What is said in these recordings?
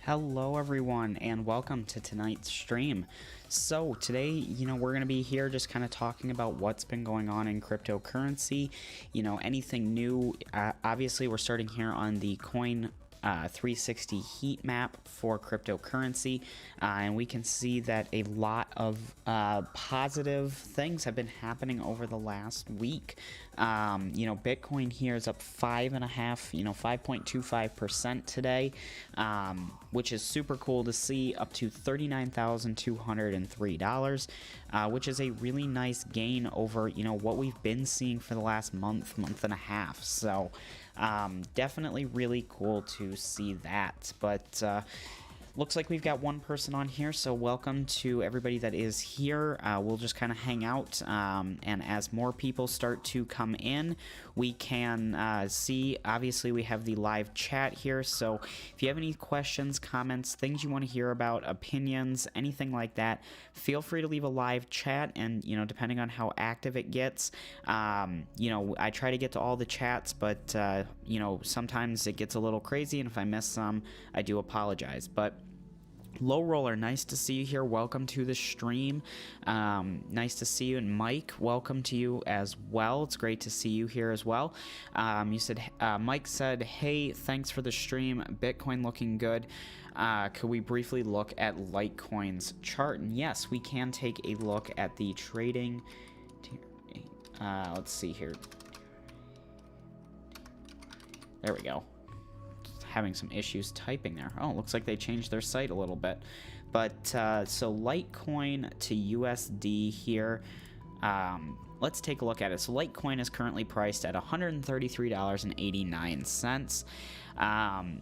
Hello everyone and welcome to tonight's stream. So today, we're going to be here just kind of talking about what's been going on in cryptocurrency, anything new. Obviously, we're starting here on the coin 360 heat map for cryptocurrency, and we can see that a lot of positive things have been happening over the last week. Bitcoin here is up 5.25% today, which is super cool to see, up to $39,203, which is a really nice gain over what we've been seeing for the last month and a half. So definitely really cool to see that. But looks like we've got one person on here, so welcome to everybody that is here. We'll just kind of hang out, and as more people start to come in, we can see, obviously, we have the live chat here, so if you have any questions, comments, things you want to hear about, opinions, anything like that, feel free to leave a live chat, and, depending on how active it gets, I try to get to all the chats, but, sometimes it gets a little crazy, and if I miss some, I do apologize. But Low Roller, nice to see you here. Welcome to the stream. Nice to see you. And Mike, welcome to you as well. It's great to see you here as well. Mike said, hey, thanks for the stream. Bitcoin looking good. Could we briefly look at Litecoin's chart? And yes, we can take a look at the trading. Let's see here. There we go. Having some issues typing there. Oh, looks like they changed their site a little bit. But so Litecoin to USD here. Let's take a look at it. So Litecoin is currently priced at $133.89.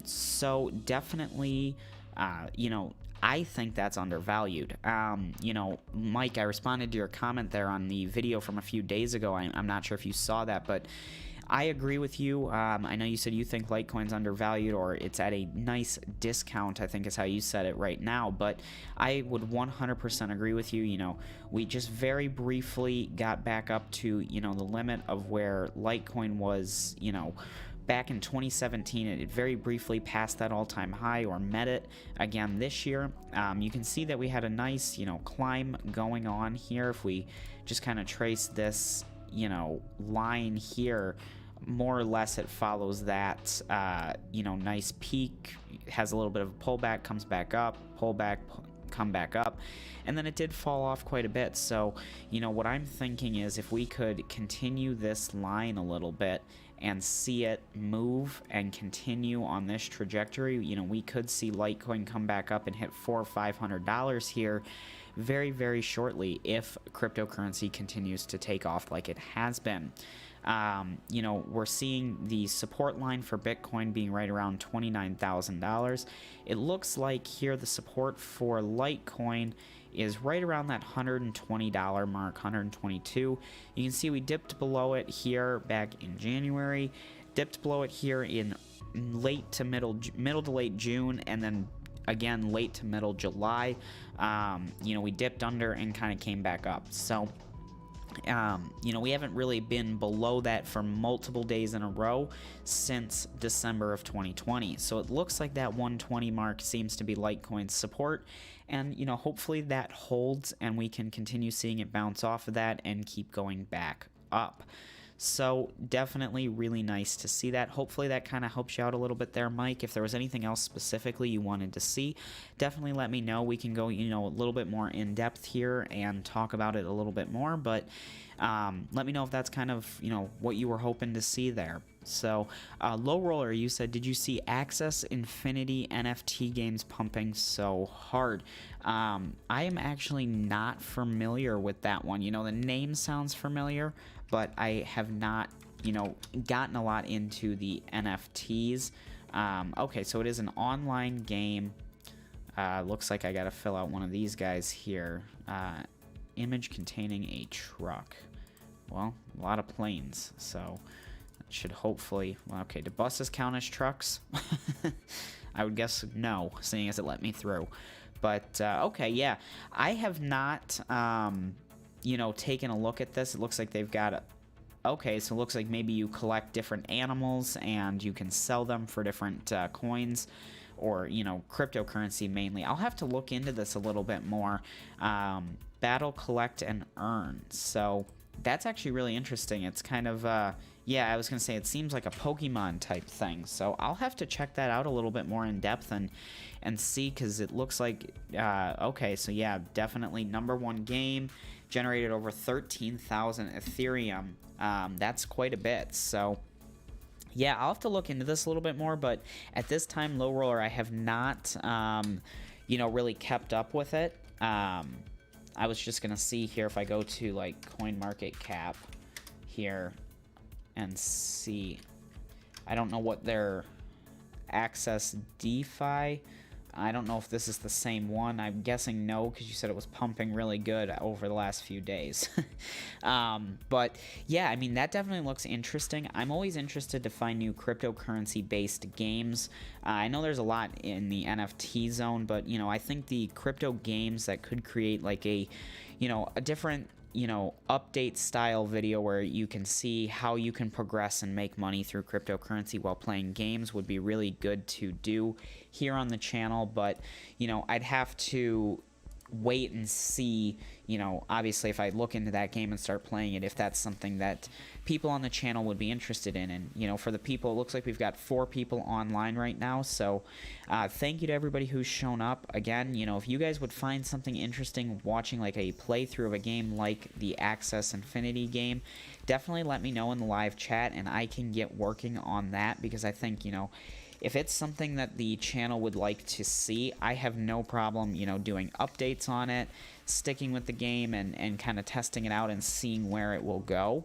So definitely, I think that's undervalued. Mike, I responded to your comment there on the video from a few days ago. I'm not sure if you saw that, but I agree with you. I know you said you think Litecoin's undervalued, or it's at a nice discount, I think is how you said it right now, but I would 100% agree with you. We just very briefly got back up to, the limit of where Litecoin was, back in 2017. It very briefly passed that all-time high, or met it again this year. You can see that we had a nice, climb going on here. If we just kind of trace this, line here, more or less it follows that, nice peak, has a little bit of a pullback, comes back up, pullback, come back up, and then it did fall off quite a bit. So, what I'm thinking is if we could continue this line a little bit and see it move and continue on this trajectory, we could see Litecoin come back up and hit $400 or $500 here very, very shortly if cryptocurrency continues to take off like it has been. We're seeing the support line for Bitcoin being right around $29,000. It looks like here the support for Litecoin is right around that $120 mark, $122. You can see we dipped below it here back in January, dipped below it here in late to middle to late June, and then again late to middle July. We dipped under and kind of came back up. So we haven't really been below that for multiple days in a row since December of 2020. So it looks like that 120 mark seems to be Litecoin's support, and hopefully that holds and we can continue seeing it bounce off of that and keep going back up. So definitely really nice to see that. Hopefully that kind of helps you out a little bit there, Mike. If there was anything else specifically you wanted to see, definitely let me know. We can go, a little bit more in depth here and talk about it a little bit more, but let me know if that's kind of, what you were hoping to see there. So, Low Roller, you said, did you see Access Infinity NFT games pumping so hard? I am actually not familiar with that one. The name sounds familiar, but I have not, gotten a lot into the NFTs. Okay, so it is an online game. Looks like I gotta fill out one of these guys here. Image containing a truck. Well, a lot of planes, so that should hopefully... Well, okay, do buses count as trucks? I would guess no, seeing as it let me through. But, okay, yeah. I have not, taken a look at this. It looks like they've got... Okay, so it looks like maybe you collect different animals and you can sell them for different coins or, cryptocurrency mainly. I'll have to look into this a little bit more. Battle, collect, and earn. So that's actually really interesting. It's kind of, yeah, I was going to say it seems like a Pokemon type thing. So I'll have to check that out a little bit more in depth and see, because it looks like, okay, so yeah, definitely #1 game, generated over 13,000 Ethereum. That's quite a bit. So yeah, I'll have to look into this a little bit more, but at this time, Low Roller, I have not, really kept up with it. I was just going to see here if I go to, like, CoinMarketCap here and see. I don't know what their Access DeFi. I don't know if this is the same one. I'm guessing no, because you said it was pumping really good over the last few days. But yeah, I mean, that definitely looks interesting. I'm always interested to find new cryptocurrency-based games. I know there's a lot in the NFT zone, but, I think the crypto games that could create like a different update style video where you can see how you can progress and make money through cryptocurrency while playing games would be really good to do here on the channel. But, I'd have to wait and see, obviously if I look into that game and start playing it, if that's something that people on the channel would be interested in. And, for the people, it looks like we've got 4 people online right now. So thank you to everybody who's shown up. Again, if you guys would find something interesting watching like a playthrough of a game like the Access Infinity game, definitely let me know in the live chat and I can get working on that, because I think, if it's something that the channel would like to see, I have no problem, doing updates on it, sticking with the game, and kind of testing it out and seeing where it will go,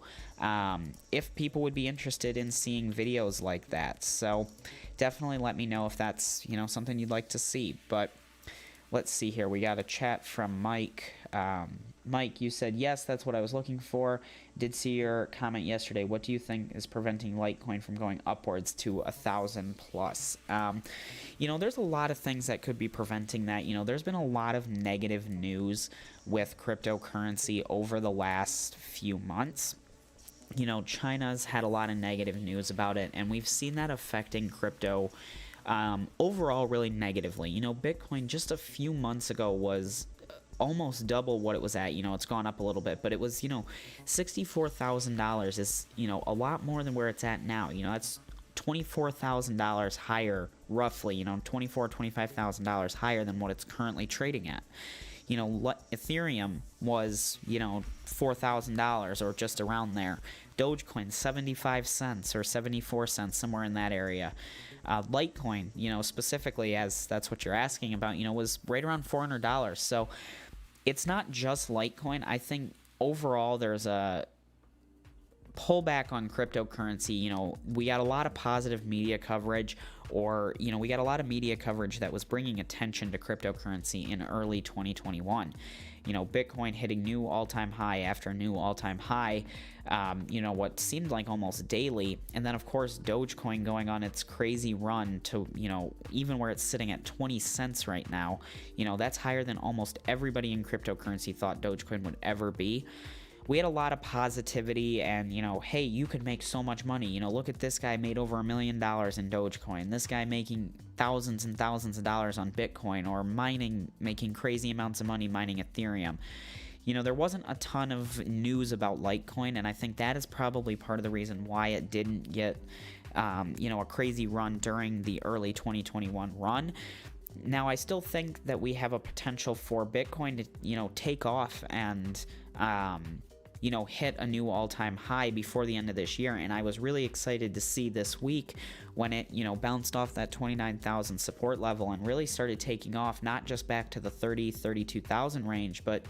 if people would be interested in seeing videos like that. So definitely let me know if that's, something you'd like to see. But let's see here. We got a chat from Mike. Mike, you said, yes, that's what I was looking for. Did see your comment yesterday. What do you think is preventing Litecoin from going upwards to 1,000 plus? There's a lot of things that could be preventing that. There's been a lot of negative news with cryptocurrency over the last few months. China's had a lot of negative news about it, and we've seen that affecting crypto overall really negatively. Bitcoin just a few months ago was almost double what it was at. It's gone up a little bit, but it was, $64,000 is, a lot more than where it's at now. That's $24,000 higher, roughly, $25,000 higher than what it's currently trading at. Ethereum was, $4,000 or just around there. Dogecoin, 75 cents or 74 cents, somewhere in that area. Litecoin, specifically, as that's what you're asking about, was right around $400. So it's not just Litecoin. I think overall there's a pullback on cryptocurrency. We got a lot of positive media coverage, or, we got a lot of media coverage that was bringing attention to cryptocurrency in early 2021. Bitcoin hitting new all-time high after new all-time high, what seemed like almost daily. And then, of course, Dogecoin going on its crazy run to, even where it's sitting at 20 cents right now. That's higher than almost everybody in cryptocurrency thought Dogecoin would ever be. We had a lot of positivity and, hey, you could make so much money. Look at this guy made over $1 million in Dogecoin. This guy making thousands and thousands of dollars on Bitcoin, or making crazy amounts of money mining Ethereum. There wasn't a ton of news about Litecoin, and I think that is probably part of the reason why it didn't get, a crazy run during the early 2021 run. Now, I still think that we have a potential for Bitcoin to, take off and, hit a new all-time high before the end of this year. And I was really excited to see this week when it, bounced off that 29,000 support level and really started taking off, not just back to the 32,000 range, but,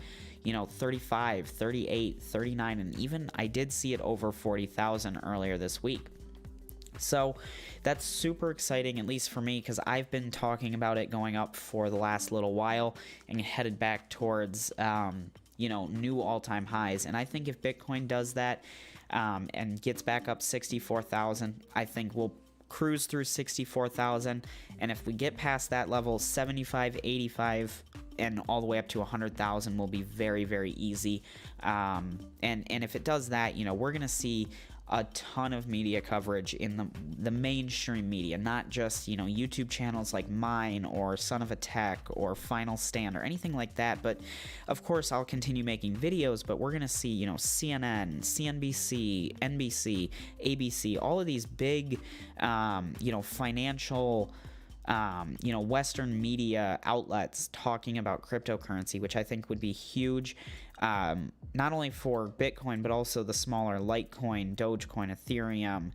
35, 38, 39, and even I did see it over 40,000 earlier this week. So that's super exciting, at least for me, because I've been talking about it going up for the last little while and headed back towards, new all-time highs. And I think if Bitcoin does that and gets back up 64,000, I think we'll cruise through 64,000. And if we get past that level, 75, 85, and all the way up to 100,000 will be very, very easy. And if it does that, we're going to see a ton of media coverage in the mainstream media, not just, you know, YouTube channels like mine or Son of a Tech or Final Stand or anything like that. But of course, I'll continue making videos, but we're going to see, you know, CNN, CNBC, NBC, ABC, all of these big, you know, financial, you know, Western media outlets talking about cryptocurrency, which I think would be huge, not only for Bitcoin, but also the smaller Litecoin, Dogecoin, Ethereum,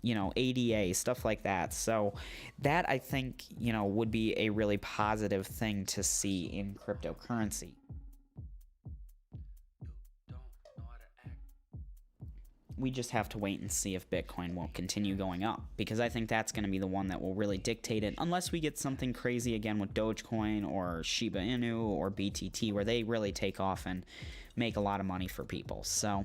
you know, ADA, stuff like that. So that, I think, you know, would be a really positive thing to see in cryptocurrency. We just have to wait and see if Bitcoin will continue going up, because I think that's going to be the one that will really dictate it, unless we get something crazy again with Dogecoin or Shiba Inu or BTT, where they really take off and make a lot of money for people. So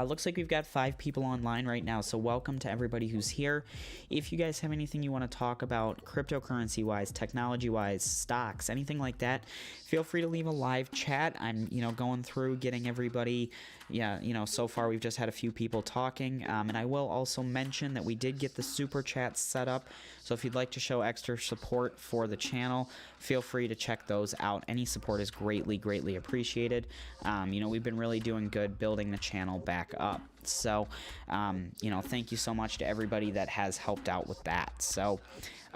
looks like we've got 5 people online right now, so welcome to everybody who's here. If you guys have anything you want to talk about cryptocurrency-wise, technology-wise, stocks, anything like that, feel free to leave a live chat. I'm, you know, going through, getting everybody, yeah, you know, so far we've just had a few people talking, and I will also mention that we did get the super chats set up, so if you'd like to show extra support for the channel, feel free to check those out. Any support is greatly, greatly appreciated. You know, we've been really doing good building the channel back up. So, you know, thank you so much to everybody that has helped out with that. So,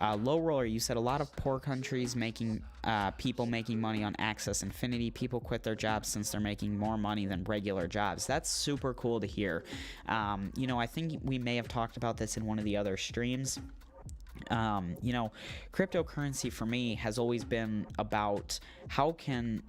Low Roller, you said a lot of poor countries making, people making money on Access Infinity. People quit their jobs since they're making more money than regular jobs. That's super cool to hear. You know, I think we may have talked about this in one of the other streams. You know, cryptocurrency for me has always been about how can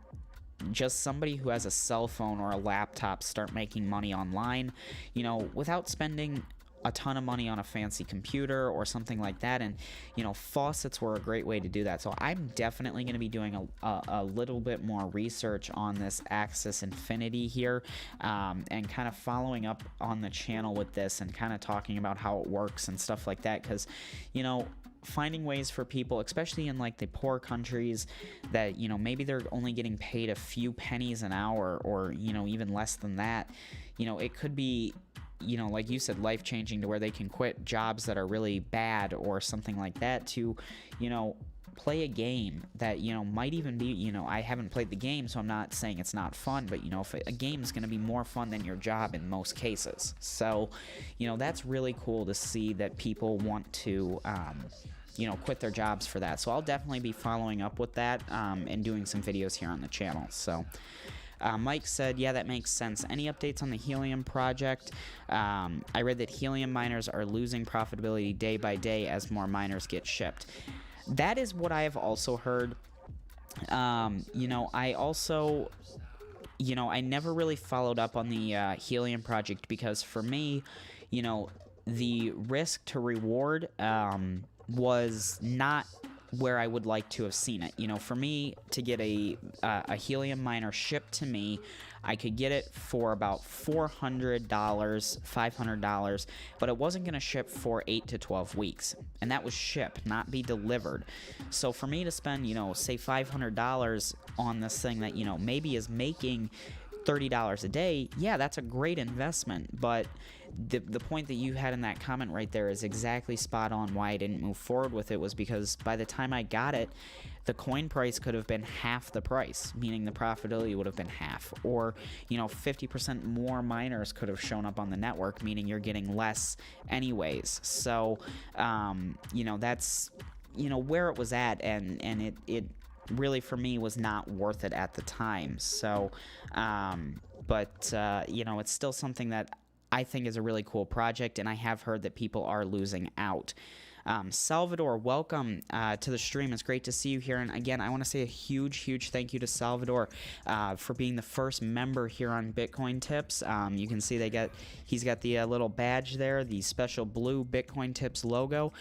just somebody who has a cell phone or a laptop start making money online, you know, without spending a ton of money on a fancy computer or something like that. And, you know, faucets were a great way to do that. So I'm definitely going to be doing a little bit more research on this Axis Infinity here, and kind of following up on the channel with this and kind of talking about how it works and stuff like that. Because, you know, finding ways for people, especially in like the poor countries that, you know, maybe they're only getting paid a few pennies an hour, or, you know, even less than that, you know, it could be, you know, like you said, life-changing, to where they can quit jobs that are really bad or something like that to, you know, play a game that, you know, might even be, you know, I haven't played the game, so I'm not saying it's not fun, but, you know, if a game is going to be more fun than your job in most cases. So, you know, that's really cool to see that people want to, you know, quit their jobs for that. So I'll definitely be following up with that, and doing some videos here on the channel. So Mike said, yeah, that makes sense. Any updates on the Helium project? I read that Helium miners are losing profitability day by day as more miners get shipped. That is what I have also heard. You know, I also, you know, I never really followed up on the Helium project, because for me, you know, the risk to reward was not where I would like to have seen it. You know, for me to get a Helium miner shipped to me, I could get it for about $400, $500, but it wasn't going to ship for 8 to 12 weeks. And that was ship, not be delivered. So for me to spend, you know, say $500 on this thing that, you know, maybe is making $30 a day, yeah, that's a great investment. But the point that you had in that comment right there is exactly spot on. Why I didn't move forward with it was because by the time I got it, the coin price could have been half the price, meaning the profitability would have been half. Or, you know, 50% more miners could have shown up on the network, meaning you're getting less anyways. So, you know, that's, you know, where it was at, and it really, for me, was not worth it at the time. So, but, you know, it's still something that I think is a really cool project, and I have heard that people are losing out. Salvador, welcome to the stream. It's great to see you here. And again, I want to say a huge, huge thank you to Salvador for being the first member here on Bitcoin Tips. You can see he's got the little badge there, the special blue Bitcoin Tips logo.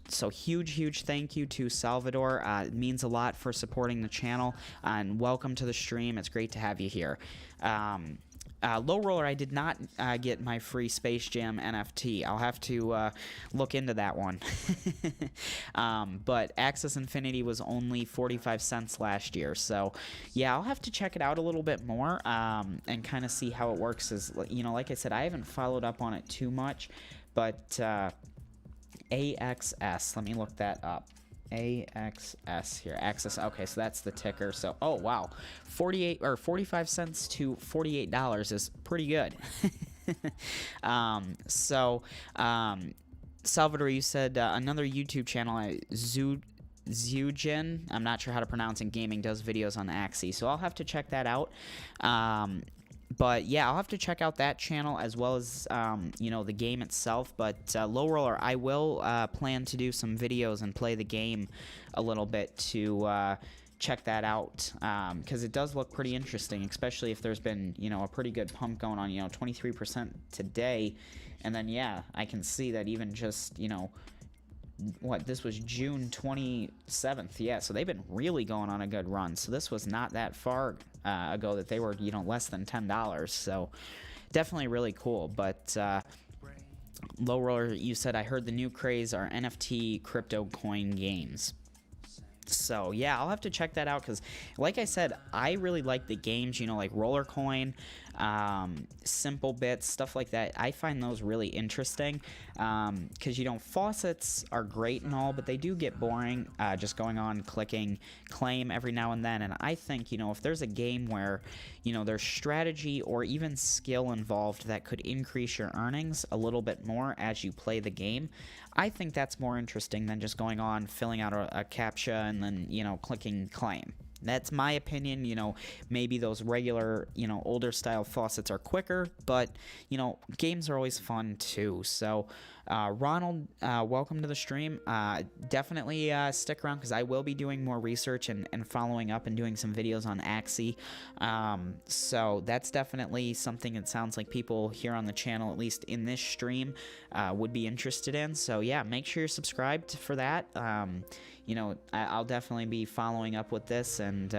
So huge, huge thank you to Salvador. It means a lot for supporting the channel, and welcome to the stream. It's great to have you here. Low Roller, I did not get my free Space Jam NFT. I'll have to look into that one. But Axis Infinity was only 45 cents last year, so yeah, I'll have to check it out a little bit more and kind of see how it works. As you know, like I said, I haven't followed up on it too much, but AXS, let me look that up. AXS here, Axis. Okay, so that's the ticker. So, oh wow, 48 or 45 cents to $48 is pretty good. Salvador, you said another YouTube channel, Zujin, I'm not sure how to pronounce it, gaming, does videos on Axie, so I'll have to check that out. But yeah, I'll have to check out that channel as well as, you know, the game itself. But Low Roller, I will plan to do some videos and play the game a little bit to check that out, because it does look pretty interesting, especially if there's been, you know, a pretty good pump going on, you know, 23% today. And then, yeah, I can see that even just, you know, what, this was June 27th, yeah, so they've been really going on a good run. So this was not that far ago that they were, you know, less than $10, so definitely really cool. But Low Roller, you said, I heard the new craze are NFT crypto coin games. So yeah, I'll have to check that out, because like I said, I really like the games, you know, like Roller Coin, Simple Bits, stuff like that. I find those really interesting, because, you know, faucets are great and all, but they do get boring, just going on clicking claim every now and then. And I think, you know, if there's a game where, you know, there's strategy or even skill involved that could increase your earnings a little bit more as you play the game, I think that's more interesting than just going on, filling out a CAPTCHA, and then, you know, clicking claim. That's my opinion. You know, maybe those regular, you know, older style faucets are quicker, but, you know, games are always fun too. So, Ronald, welcome to the stream. Definitely stick around, because I will be doing more research and following up and doing some videos on Axie. So that's definitely something it sounds like people here on the channel, at least in this stream, would be interested in. So yeah, make sure you're subscribed for that. You know, I'll definitely be following up with this and,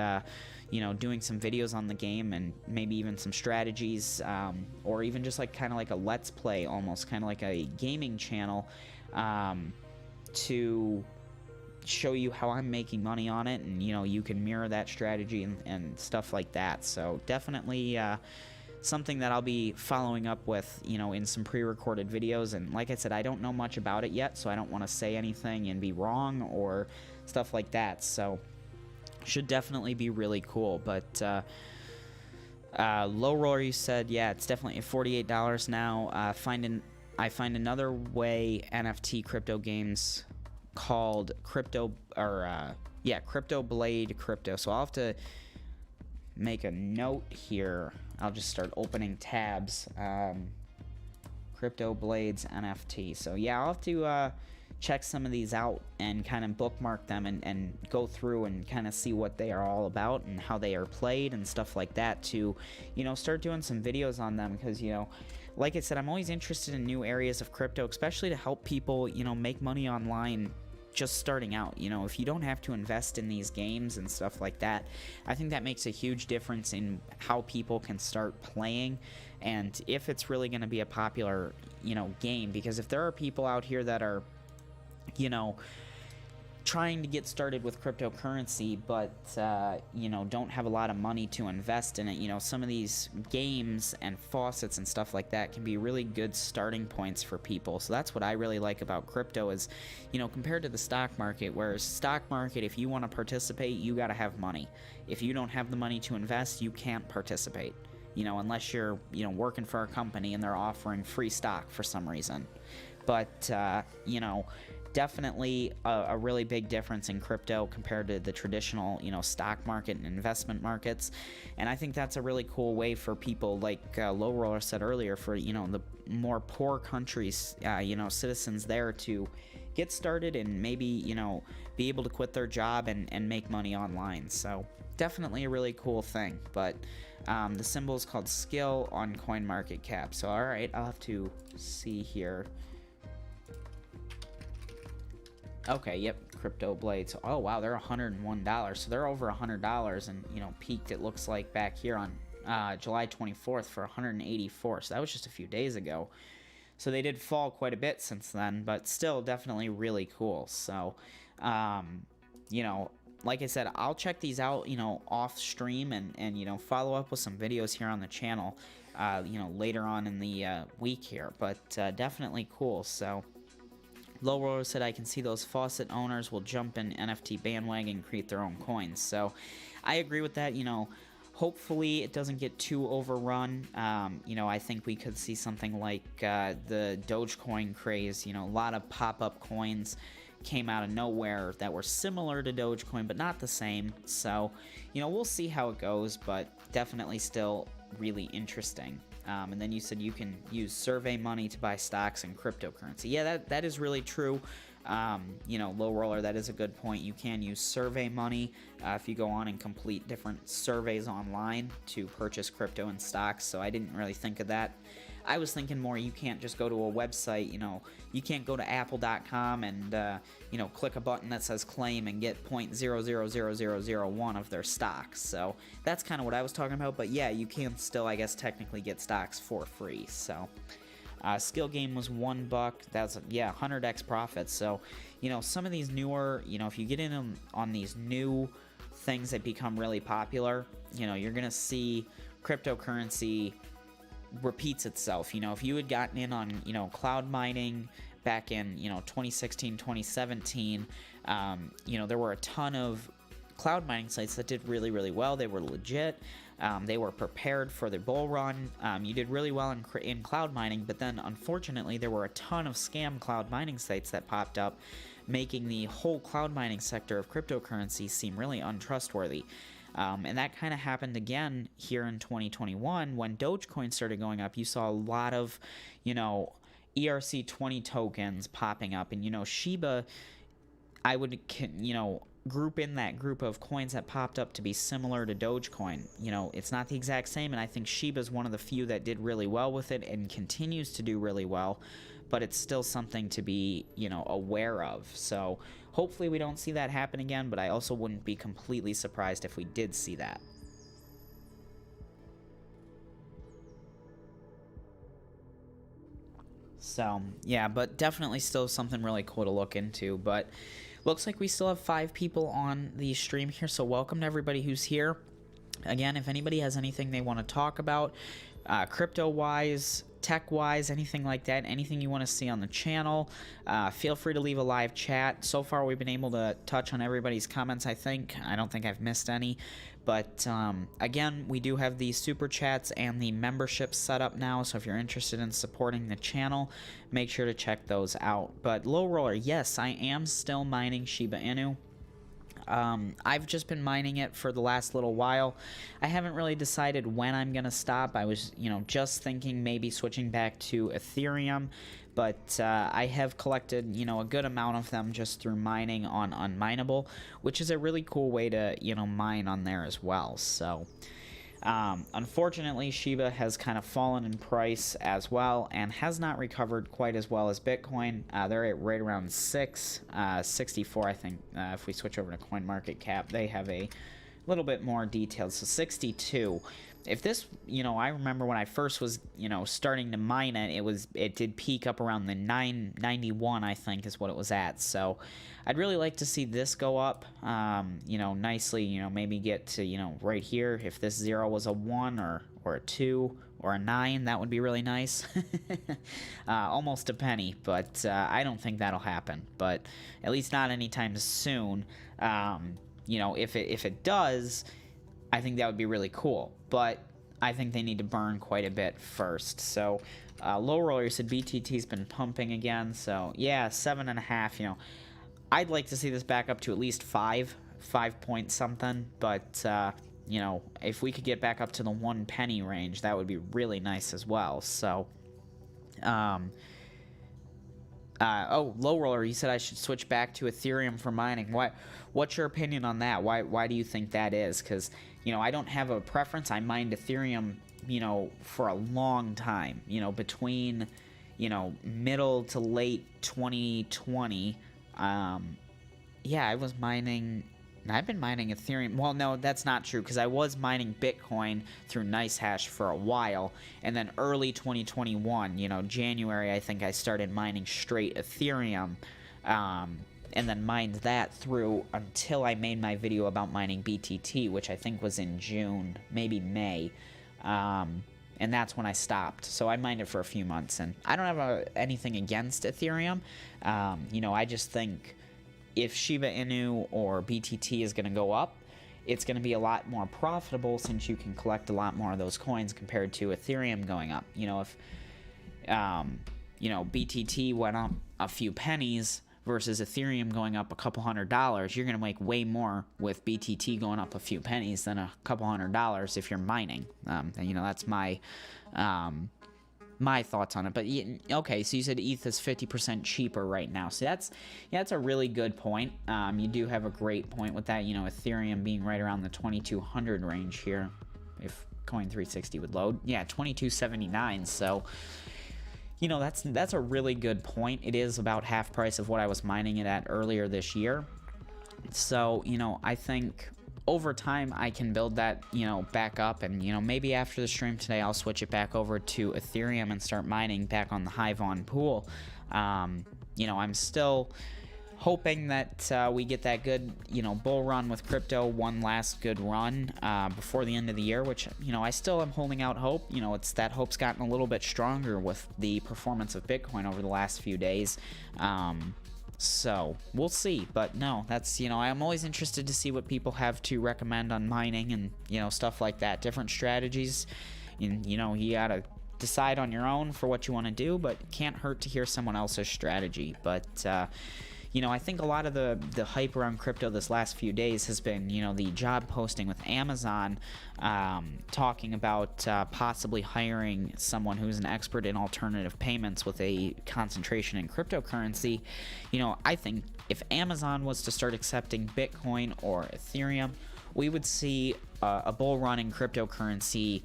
you know, doing some videos on the game and maybe even some strategies, or even just like kind of like a let's play, almost kind of like a gaming channel, to show you how I'm making money on it, and, you know, you can mirror that strategy and stuff like that. So definitely something that I'll be following up with, you know, in some pre-recorded videos. And like I said, I don't know much about it yet, so I don't want to say anything and be wrong or stuff like that. So should definitely be really cool. But Low Roller, you said, yeah, it's definitely $48 now. I find another way NFT crypto games called Crypto Blade Crypto. So I'll have to make a note here. I'll just start opening tabs. Crypto Blades NFT. So yeah, I'll have to check some of these out and kind of bookmark them and go through and kind of see what they are all about and how they are played and stuff like that, to, you know, start doing some videos on them. Because, you know, like I said, I'm always interested in new areas of crypto, especially to help people, you know, make money online just starting out. You know, if you don't have to invest in these games and stuff like that, I think that makes a huge difference in how people can start playing, and if it's really going to be a popular, you know, game. Because if there are people out here that are, you know, trying to get started with cryptocurrency, but, you know, don't have a lot of money to invest in it, you know, some of these games and faucets and stuff like that can be really good starting points for people. So that's what I really like about crypto is, you know, compared to the stock market, whereas stock market, if you want to participate, you got to have money. If you don't have the money to invest, you can't participate, you know, unless you're, you know, working for a company and they're offering free stock for some reason. But, you know, definitely a really big difference in crypto compared to the traditional, you know, stock market and investment markets. And I think that's a really cool way for people, like Low Roller said earlier, for, you know, the more poor countries, you know, citizens there to get started and maybe, you know, be able to quit their job and make money online. So definitely a really cool thing. But the symbol is called Skill on CoinMarketCap. So all right, I'll have to see here. Okay, yep, Crypto Blades. Oh wow, they're $101. So they're over $100, and, you know, peaked, it looks like, back here on July 24th for 184. So that was just a few days ago. So they did fall quite a bit since then, but still definitely really cool. So, you know, like I said, I'll check these out, you know, off stream and you know, follow up with some videos here on the channel, you know, later on in the week here. But definitely cool. So, Low Roller said, I can see those faucet owners will jump in NFT bandwagon and create their own coins. So, I agree with that. You know, hopefully it doesn't get too overrun. You know, I think we could see something like the Dogecoin craze. You know, a lot of pop-up coins came out of nowhere that were similar to Dogecoin, but not the same. So, you know, we'll see how it goes, but definitely still really interesting. And then you said you can use survey money to buy stocks and cryptocurrency. Yeah, that is really true. You know, Low Roller, that is a good point. You can use survey money if you go on and complete different surveys online to purchase crypto and stocks. So I didn't really think of that. I was thinking more, you can't just go to a website, you know, you can't go to apple.com and, you know, click a button that says claim and get 0.000001 of their stocks. So that's kind of what I was talking about. But yeah, you can still, I guess, technically get stocks for free. So skill game was $1. That's, yeah, 100x profits. So, you know, some of these newer, you know, if you get in on these new things that become really popular, you know, you're going to see cryptocurrency repeats itself. You know, if you had gotten in on, you know, cloud mining back in, you know, 2016, 2017, you know, there were a ton of cloud mining sites that did really, really well. They were legit. They were prepared for the bull run. You did really well in cloud mining, but then unfortunately there were a ton of scam cloud mining sites that popped up, making the whole cloud mining sector of cryptocurrency seem really untrustworthy. And that kind of happened again here in 2021 when Dogecoin started going up. You saw a lot of, you know, ERC20 tokens popping up, and, you know, Shiba, I would, you know, group in that group of coins that popped up to be similar to Dogecoin. You know, it's not the exact same, and I think Shiba is one of the few that did really well with it and continues to do really well, but it's still something to be, you know, aware of. So hopefully we don't see that happen again, but I also wouldn't be completely surprised if we did see that. So, yeah, but definitely still something really cool to look into. But looks like we still have 5 people on the stream here, so welcome to everybody who's here. Again, if anybody has anything they want to talk about, crypto-wise, tech-wise, anything like that, anything you want to see on the channel, feel free to leave a live chat. So far, we've been able to touch on everybody's comments, I think. I don't think I've missed any. But, again, we do have the super chats and the membership set up now, so if you're interested in supporting the channel, make sure to check those out. But, Low Roller, yes, I am still mining Shiba Inu. I've just been mining it for the last little while. I haven't really decided when I'm going to stop. I was, you know, just thinking maybe switching back to Ethereum, but I have collected, you know, a good amount of them just through mining on Unmineable, which is a really cool way to, you know, mine on there as well. So unfortunately, Shiba has kind of fallen in price as well and has not recovered quite as well as Bitcoin. They're at right around 64, I think. If we switch over to CoinMarketCap, they have a little bit more details. So 62. If this, you know, I remember when I first was, you know, starting to mine it, it did peak up around the 991, I think, is what it was at. So I'd really like to see this go up, you know, nicely, you know, maybe get to, you know, right here. If this 0 was a 1 or a 2 or a 9, that would be really nice. Almost a penny, but I don't think that'll happen. But at least not anytime soon. You know, if it does, I think that would be really cool. But I think they need to burn quite a bit first. So Low Roller said BTT's been pumping again. So yeah, 7.5, you know. I'd like to see this back up to at least 5 point something, but, you know, if we could get back up to the 1 penny range, that would be really nice as well. So, oh, Low Roller, you said I should switch back to Ethereum for mining. What's your opinion on that? Why do you think that is? Because, you know, I don't have a preference. I mined Ethereum, you know, for a long time, you know, between, you know, middle to late 2020. Yeah, I was mining I've been mining Ethereum. Well, no, that's not true, because I was mining Bitcoin through NiceHash for a while, and then early 2021, January, I think I started mining straight Ethereum, and then mined that through until I made my video about mining BTT, which I think was in June, maybe May, and that's when I stopped. So I mined it for a few months, and I don't have anything against Ethereum. I just think if Shiba Inu or BTT is going to go up, it's going to be a lot more profitable since you can collect a lot more of those coins compared to Ethereum going up. If BTT went up a few pennies versus Ethereum going up a couple $100, you're going to make way more with BTT going up a few pennies than a couple $100 if you're mining. And that's my thoughts on it. But okay, so you said ETH is 50% cheaper right now. So that's a really good point. You do have a great point with that. Ethereum being right around the 2200 range here, if Coin360 would load. Yeah, 2279. So that's a really good point. It is about half price of what I was mining it at earlier this year. So I think over time I can build that back up, and maybe after the stream today I'll switch it back over to Ethereum and start mining back on the Hivon pool. I'm still hoping that we get that good bull run with crypto, one last good run before the end of the year, which I still am holding out hope. It's that hope's gotten a little bit stronger with the performance of Bitcoin over the last few days. So we'll see, but no, that's I'm always interested to see what people have to recommend on mining and stuff like that, different strategies. And you gotta decide on your own for what you want to do, but it can't hurt to hear someone else's strategy. But I think a lot of the hype around crypto this last few days has been, the job posting with Amazon, talking about possibly hiring someone who's an expert in alternative payments with a concentration in cryptocurrency. I think if Amazon was to start accepting Bitcoin or Ethereum, we would see a bull run in cryptocurrency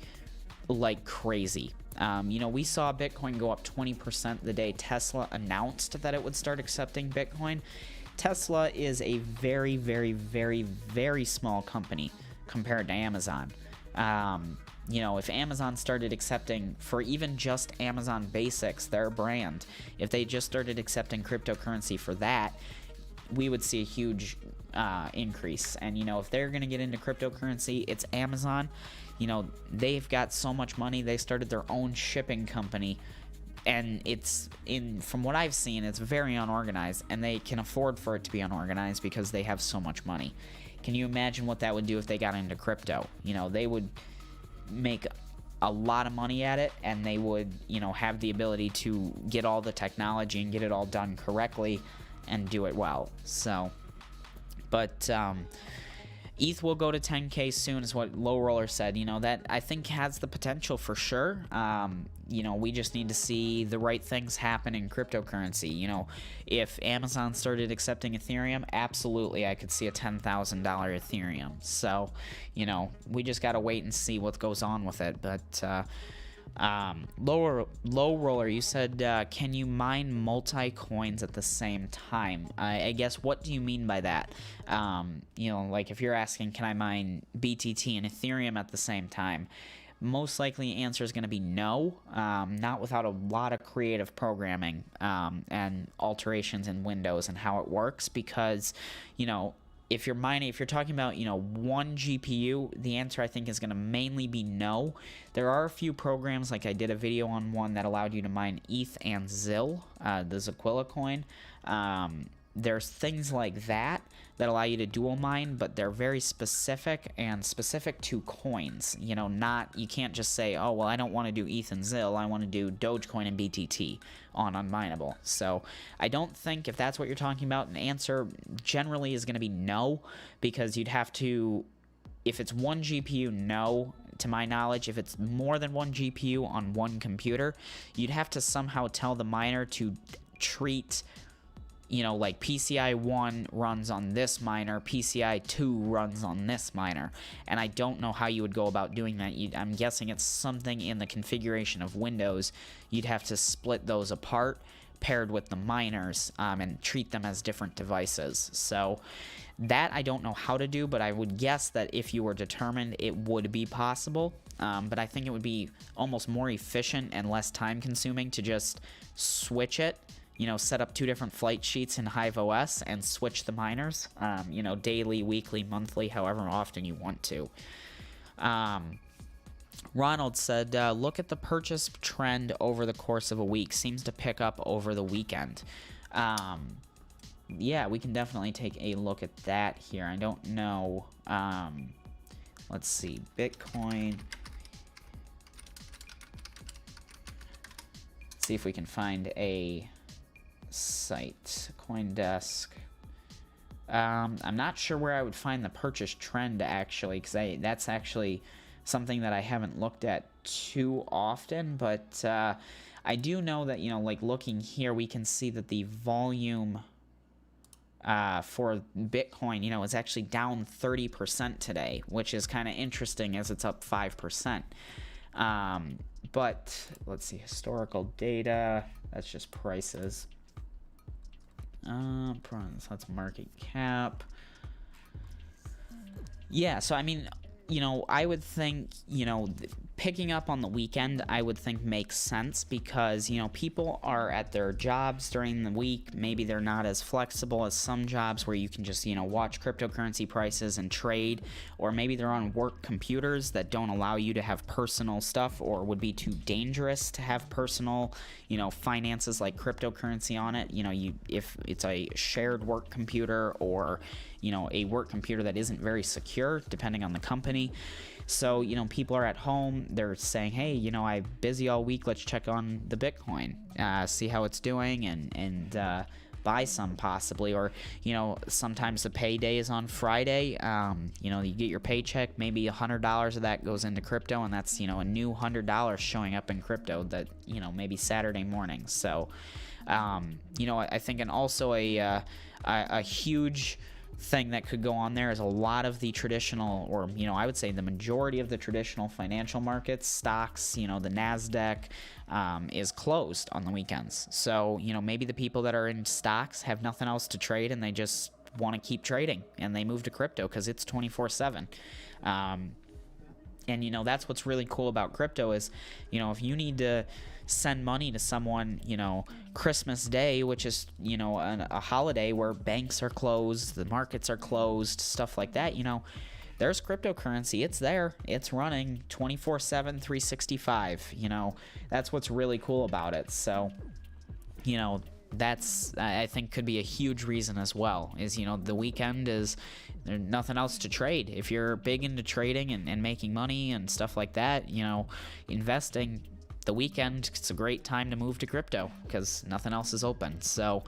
like crazy. We saw Bitcoin go up 20% the day Tesla announced that it would start accepting Bitcoin. Tesla is a very, very, very, very small company compared to Amazon. If Amazon started accepting, for even just Amazon Basics, their brand, if they just started accepting cryptocurrency for that, we would see a huge increase. And, if they're going to get into cryptocurrency, it's Amazon. They've got so much money. They started their own shipping company, and from what I've seen, it's very unorganized, and they can afford for it to be unorganized because they have so much money. Can you imagine what that would do if they got into crypto? They would make a lot of money at it, and they would, have the ability to get all the technology and get it all done correctly and do it well. So, but ETH will go to 10K soon, is what Low Roller said. That I think has the potential for sure. We just need to see the right things happen in cryptocurrency. If Amazon started accepting Ethereum, absolutely, I could see a $10,000 Ethereum. So, we just got to wait and see what goes on with it. But Low Roller, you said, can you mine multi-coins at the same time? I guess, what do you mean by that? Like if you're asking, can I mine BTT and Ethereum at the same time? Most likely answer is going to be no, not without a lot of creative programming and alterations in Windows and how it works, because, if you're talking about, one GPU, the answer I think is going to mainly be no. There are a few programs, like I did a video on one that allowed you to mine ETH and ZIL, the Zaquilla coin. There's things like that allow you to dual mine, but they're very specific and specific to coins. You can't just say, oh, well, I don't want to do ETH and ZIL, I want to do Dogecoin and BTT on unmineable. So I don't think, if that's what you're talking about, an answer generally is going to be no, because you'd have to, if it's one GPU, no, to my knowledge. If it's more than one GPU on one computer, you'd have to somehow tell the miner to treat, like PCI 1 runs on this miner, PCI 2 runs on this miner, and I don't know how you would go about doing that. I'm guessing it's something in the configuration of Windows. You'd have to split those apart, paired with the miners and treat them as different devices. So that I don't know how to do, but I would guess that if you were determined, it would be possible. But I think it would be almost more efficient and less time consuming to just switch it, set up 2 different flight sheets in Hive OS and switch the miners, daily, weekly, monthly, however often you want to. Ronald said, look at the purchase trend over the course of a week. Seems to pick up over the weekend. Yeah, we can definitely take a look at that here. I don't know. Let's see. Bitcoin. Let's see if we can find a site. CoinDesk. I'm not sure where I would find the purchase trend, actually, because that's actually something that I haven't looked at too often, but I do know that, like looking here, we can see that the volume for Bitcoin, is actually down 30% today, which is kind of interesting as it's up 5%. But let's see, historical data, that's just prices. That's market cap. Yeah, so I mean, I would think, picking up on the weekend, I would think makes sense because, people are at their jobs during the week. Maybe they're not as flexible as some jobs where you can just, watch cryptocurrency prices and trade, or maybe they're on work computers that don't allow you to have personal stuff or would be too dangerous to have personal, finances like cryptocurrency on it. If it's a shared work computer or, a work computer that isn't very secure, depending on the company. So, people are at home, they're saying, hey, I'm busy all week, let's check on the Bitcoin, see how it's doing, and buy some possibly. Or, sometimes the payday is on Friday, you get your paycheck, maybe $100 of that goes into crypto, and that's, a new $100 showing up in crypto that, maybe Saturday morning. So, I think, and also a huge thing that could go on there is a lot of the traditional, or I would say the majority of the traditional financial markets, stocks, the NASDAQ is closed on the weekends. So maybe the people that are in stocks have nothing else to trade and they just want to keep trading and they move to crypto because it's 24/7. And that's what's really cool about crypto is if you need to send money to someone, Christmas Day, which is, a holiday where banks are closed, the markets are closed, stuff like that, there's cryptocurrency. It's there. It's running 24/7, 365. That's what's really cool about it. So, that's, I think, could be a huge reason as well, is, the weekend is there's nothing else to trade. If you're big into trading and making money and stuff like that, investing, the weekend, it's a great time to move to crypto because nothing else is open. So,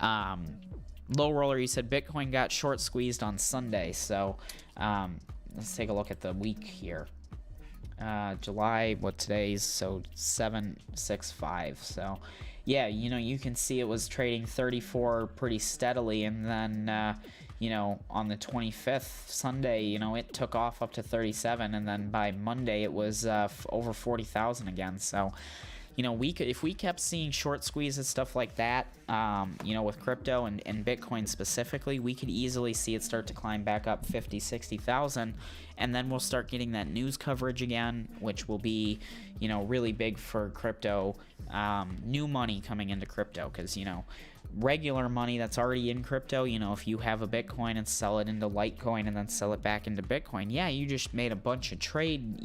Low Roller, you said Bitcoin got short squeezed on Sunday. So, let's take a look at the week here. July, today's, so 765. So, yeah, you can see it was trading 34 pretty steadily, and then, on the 25th, Sunday, it took off up to 37, and then by Monday it was over 40,000 again. So, if we kept seeing short squeezes, stuff like that, with crypto and Bitcoin specifically, we could easily see it start to climb back up 50, 60,000, and then we'll start getting that news coverage again, which will be, really big for crypto, new money coming into crypto, because, regular money that's already in crypto, if you have a Bitcoin and sell it into Litecoin and then sell it back into Bitcoin, yeah, you just made a bunch of trade,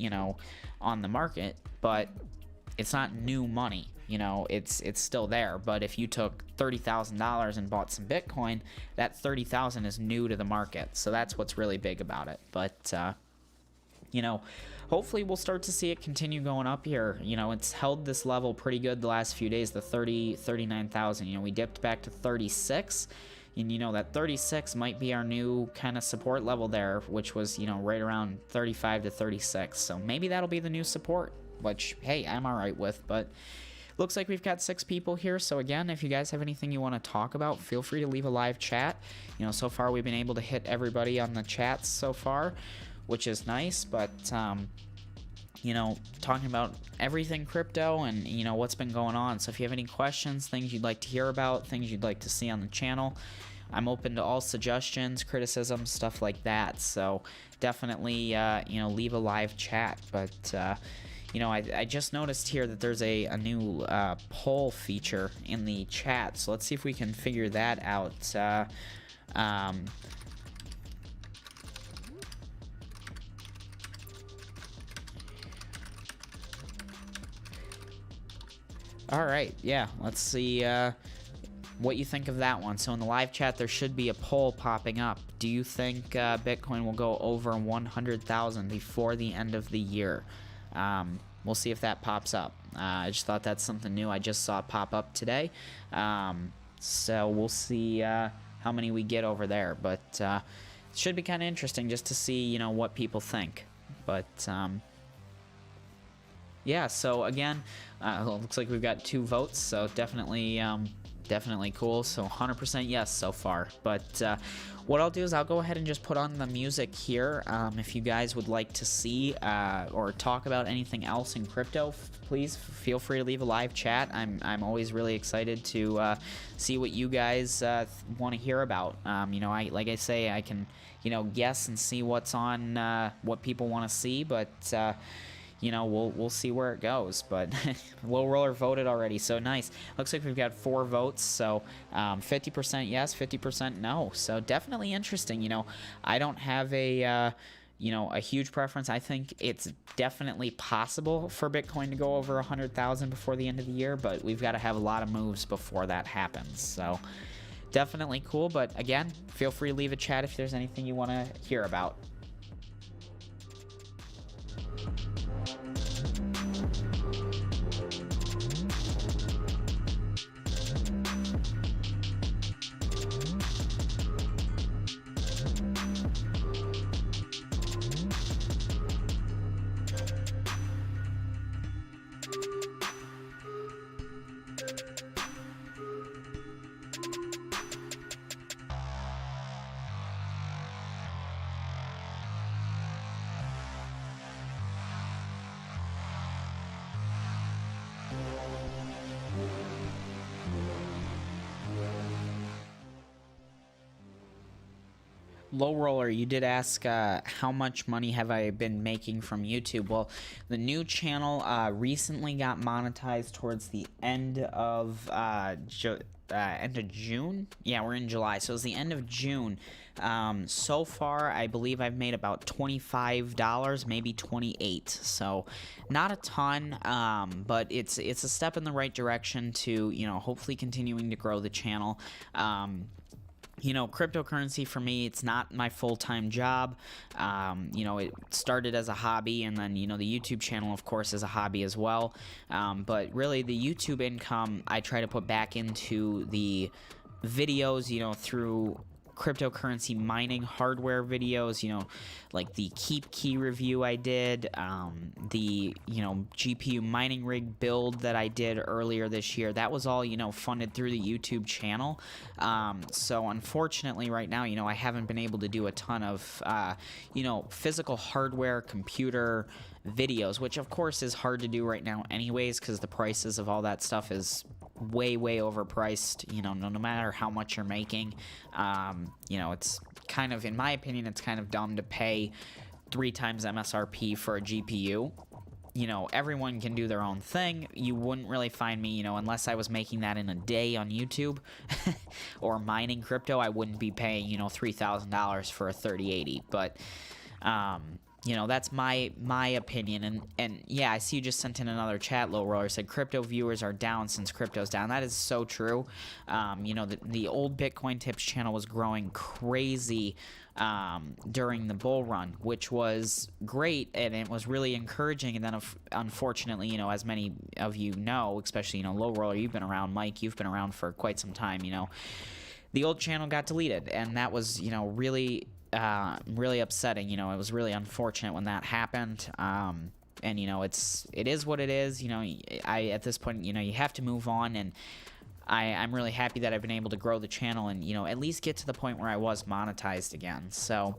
on the market, but it's not new money, it's still there. But if you took $30,000 and bought some Bitcoin, that $30,000 is new to the market. So that's what's really big about it. But, hopefully we'll start to see it continue going up here. It's held this level pretty good the last few days, the 39,000. We dipped back to 36, and that 36 might be our new kind of support level there, which was, right around 35 to 36. So maybe that'll be the new support, which, hey, I'm all right with. But looks like we've got 6 people here. So again, if you guys have anything you want to talk about, feel free to leave a live chat. So far we've been able to hit everybody on the chats so far, which is nice. But talking about everything crypto and, what's been going on. So if you have any questions, things you'd like to hear about, things you'd like to see on the channel, I'm open to all suggestions, criticism, stuff like that. So definitely, leave a live chat. But, I just noticed here that there's a new poll feature in the chat. So let's see if we can figure that out. All right, yeah, let's see what you think of that one. So in the live chat, there should be a poll popping up. Do you think Bitcoin will go over 100,000 before the end of the year? We'll see if that pops up. I just thought that's something new. I just saw it pop up today. So we'll see how many we get over there. But it should be kind of interesting just to see, what people think. But yeah, so again, looks like we've got 2 votes, so definitely cool. So 100% yes so far. But what I'll do is I'll go ahead and just put on the music here. If you guys would like to see or talk about anything else in crypto, please feel free to leave a live chat. I'm always really excited to see what you guys want to hear about. Like I say, I can guess and see what's on what people want to see, but we'll see where it goes. But Low Roller voted already, so nice. Looks like we've got 4 votes, so 50% yes, 50% no. So definitely interesting. I don't have a huge preference. I think it's definitely possible for Bitcoin to go over 100,000 before the end of the year, but we've got to have a lot of moves before that happens. So definitely cool. But again, feel free to leave a chat if there's anything you want to hear about. Low Roller, you did ask how much money have I been making from YouTube. Well, the new channel recently got monetized towards the end of June. Yeah, we're in July, so it was the end of June. So far, I believe I've made about $25, maybe $28. So not a ton, but it's a step in the right direction to hopefully continuing to grow the channel. Cryptocurrency for me, it's not my full-time job. It started as a hobby, and then, the YouTube channel, of course, is a hobby as well. But really, the YouTube income, I try to put back into the videos, through cryptocurrency mining hardware videos, like the Keep Key review I did, the GPU mining rig build that I did earlier this year. That was all funded through the YouTube channel. So unfortunately right now I haven't been able to do a ton of physical hardware computer videos, which of course is hard to do right now anyways, because the prices of all that stuff is way overpriced. No matter how much you're making, it's kind of, in my opinion, it's kind of dumb to pay 3 times MSRP for a GPU. Everyone can do their own thing. You wouldn't really find me, unless I was making that in a day on YouTube or mining crypto, I wouldn't be paying, $3,000 for a 3080. But that's my opinion. And yeah, I see you just sent in another chat. Low Roller said crypto viewers are down since crypto's down. That is so true. The old Bitcoin Tips channel was growing crazy during the bull run, which was great, and it was really encouraging. And then unfortunately, as many of you know, especially Low Roller, you've been around, Mike, you've been around for quite some time. The old channel got deleted, and that was really upsetting. It was really unfortunate when that happened. And it is what it is. At this point, you have to move on, and I'm really happy that I've been able to grow the channel and at least get to the point where I was monetized again. So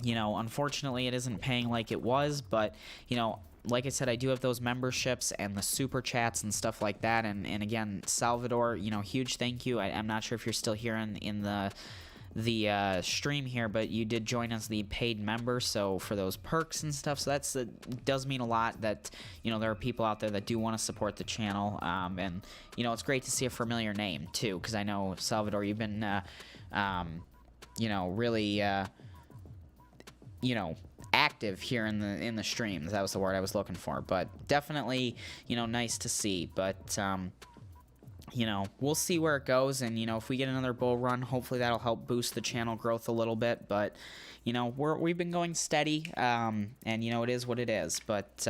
unfortunately it isn't paying like it was, but like I said, I do have those memberships and the super chats and stuff like that. And again, Salvador, huge thank you. I'm not sure if you're still here in the stream here, but you did join as the paid member, so for those perks and stuff, so that's does mean a lot that there are people out there that do want to support the channel, and it's great to see a familiar name too, because I know, Salvador, you've been really active here in the streams. That was the word I was looking for, but definitely nice to see. But we'll see where it goes, and if we get another bull run, hopefully that'll help boost the channel growth a little bit. But we've been going steady, and it is what it is. But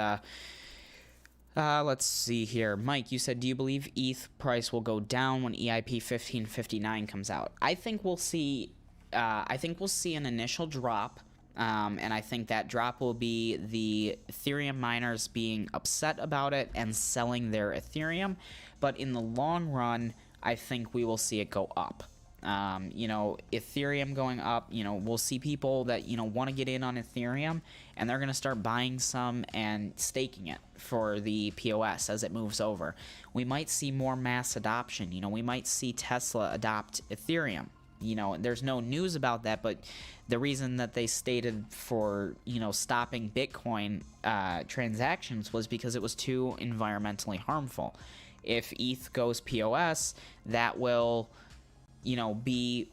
let's see here. Mike, you said, do you believe ETH price will go down when EIP 1559 comes out? I think we'll see an initial drop. And I think that drop will be the Ethereum miners being upset about it and selling their Ethereum. But in the long run, I think we will see it go up. Ethereum going up, we'll see people that, want to get in on Ethereum, and they're going to start buying some and staking it for the POS as it moves over. We might see more mass adoption. We might see Tesla adopt Ethereum. There's no news about that, but the reason that they stated for, stopping Bitcoin transactions was because it was too environmentally harmful. If ETH goes POS, that will, be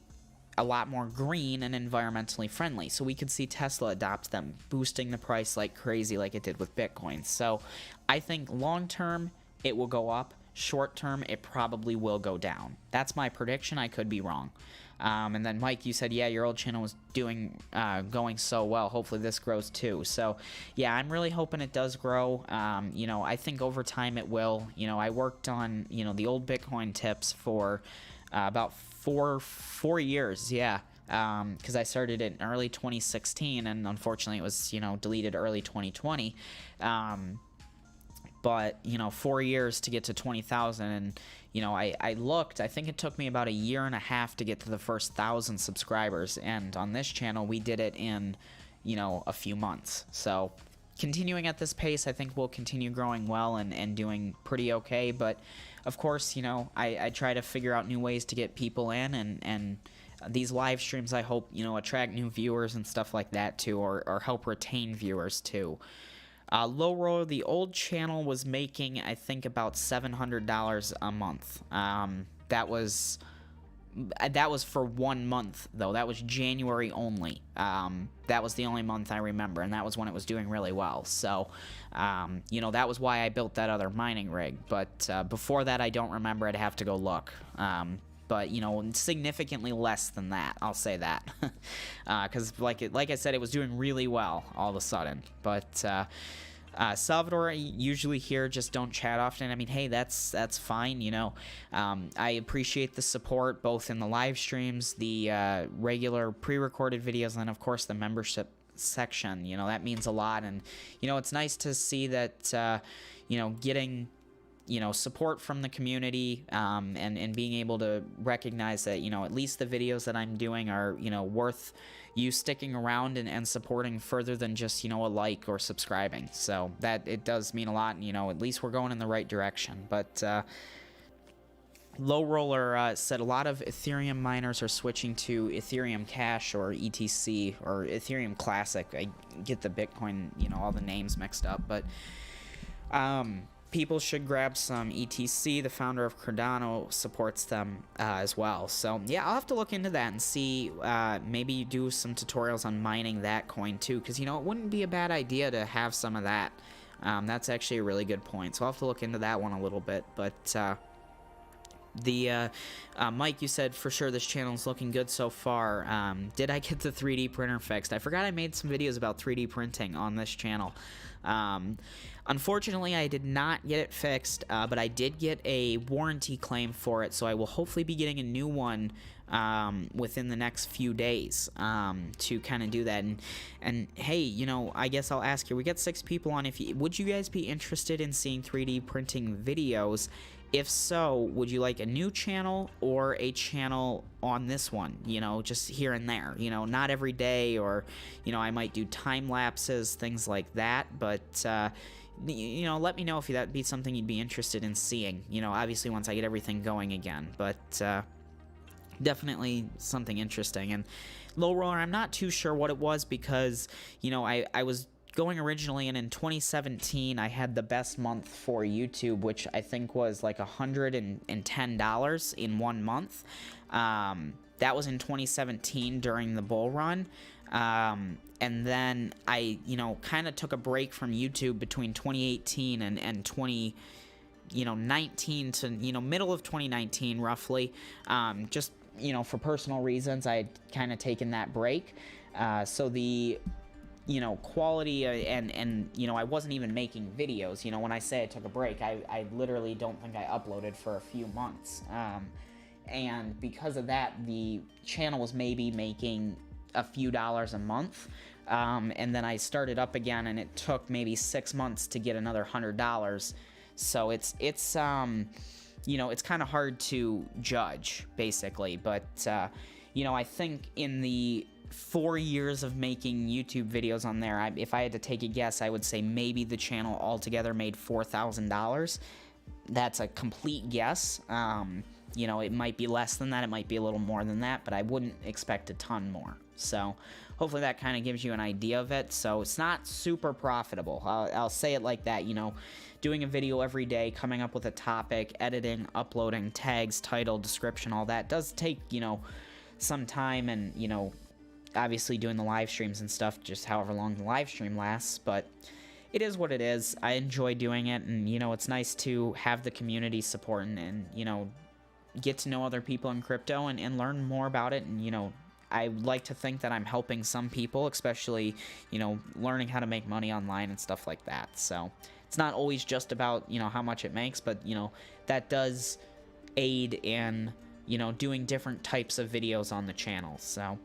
a lot more green and environmentally friendly. So we could see Tesla adopt them, boosting the price like crazy like it did with Bitcoin. So I think long term, it will go up. Short term, it probably will go down. That's my prediction. I could be wrong. And then Mike, you said, yeah, your old channel was going so well. Hopefully this grows too. So yeah, I'm really hoping it does grow. I think over time it will. I worked on, the old Bitcoin tips for about four years. Yeah. Because I started it in early 2016, and unfortunately it was, deleted early 2020. But 4 years to get to 20,000, and I looked. I think it took me about a year and a half to get to the first 1,000 subscribers, and on this channel we did it in a few months. So continuing at this pace, I think we'll continue growing well and doing pretty okay. But of course, I try to figure out new ways to get people in, and these live streams, I hope attract new viewers and stuff like that too, or help retain viewers too. Low roller, the old channel was making, I think, about $700 a month. That was for 1 month, though. That was January only. That was the only month I remember, and that was when it was doing really well. So, that was why I built that other mining rig. But before that, I don't remember. I'd have to go look. But significantly less than that. I'll say that, because like I said, it was doing really well all of a sudden. But Salvador, usually here, just don't chat often. I mean, hey, that's fine. I appreciate the support both in the live streams, the regular pre-recorded videos, and then of course the membership section. That means a lot, and it's nice to see that getting support from the community, and being able to recognize that, at least the videos that I'm doing are, worth you sticking around and supporting further than just, a like or subscribing. So that it does mean a lot, and, at least we're going in the right direction. But, Low Roller said a lot of Ethereum miners are switching to Ethereum Cash or ETC or Ethereum Classic. I get the Bitcoin, all the names mixed up, but, people should grab some ETC. The founder of Cardano supports them as well. So yeah, I'll have to look into that and see, maybe do some tutorials on mining that coin too, because it wouldn't be a bad idea to have some of that. That's actually a really good point. So I'll have to look into that one a little bit. But Mike, you said for sure this channel's looking good so far. Did I get the 3D printer fixed? I forgot I made some videos about 3D printing on this channel. Unfortunately, I did not get it fixed, but I did get a warranty claim for it, so I will hopefully be getting a new one within the next few days to kind of do that. And hey, I guess I'll ask you, we got 6 people on. Would you guys be interested in seeing 3D printing videos If so, would you like a new channel or a channel on this one? You know, just here and there. You know, not every day, or, you know, I might do time lapses, things like that. But, you know, let me know if that'd be something you'd be interested in seeing. You know, obviously once I get everything going again. But, definitely something interesting. And Low Roller, I'm not too sure what it was because, you know, I was going originally, and in 2017 I had the best month for YouTube, which I think was like $110 in 1 month. That was in 2017 during the bull run. And then I, you know, kind of took a break from YouTube between 2018 and 19 to, you know, middle of 2019 roughly. Just, you know, for personal reasons, I had kind of taken that break. So the, you know, quality and you know, I wasn't even making videos. You know, when I say I took a break, I literally don't think I uploaded for a few months. And because of that, the channel was maybe making a few dollars a month. And then I started up again, and it took maybe 6 months to get another $100. So it's you know, it's kind of hard to judge, basically. But, you know, I think in the 4 years of making YouTube videos on there, if I had to take a guess, I would say maybe the channel altogether made $4,000. That's a complete guess. You know, it might be less than that, it might be a little more than that, but I wouldn't expect a ton more. So hopefully that kind of gives you an idea of it. So it's not super profitable. I'll say it like that. You know, doing a video every day, coming up with a topic, editing, uploading, tags, title, description, all that does take, you know, some time, and, you know, obviously doing the live streams and stuff, just however long the live stream lasts. But it is what it is. I enjoy doing it, and, you know, it's nice to have the community support and you know, get to know other people in crypto and learn more about it. And, you know, I like to think that I'm helping some people, especially, you know, learning how to make money online and stuff like that. So it's not always just about, you know, how much it makes, but, you know, that does aid in, you know, doing different types of videos on the channel. So,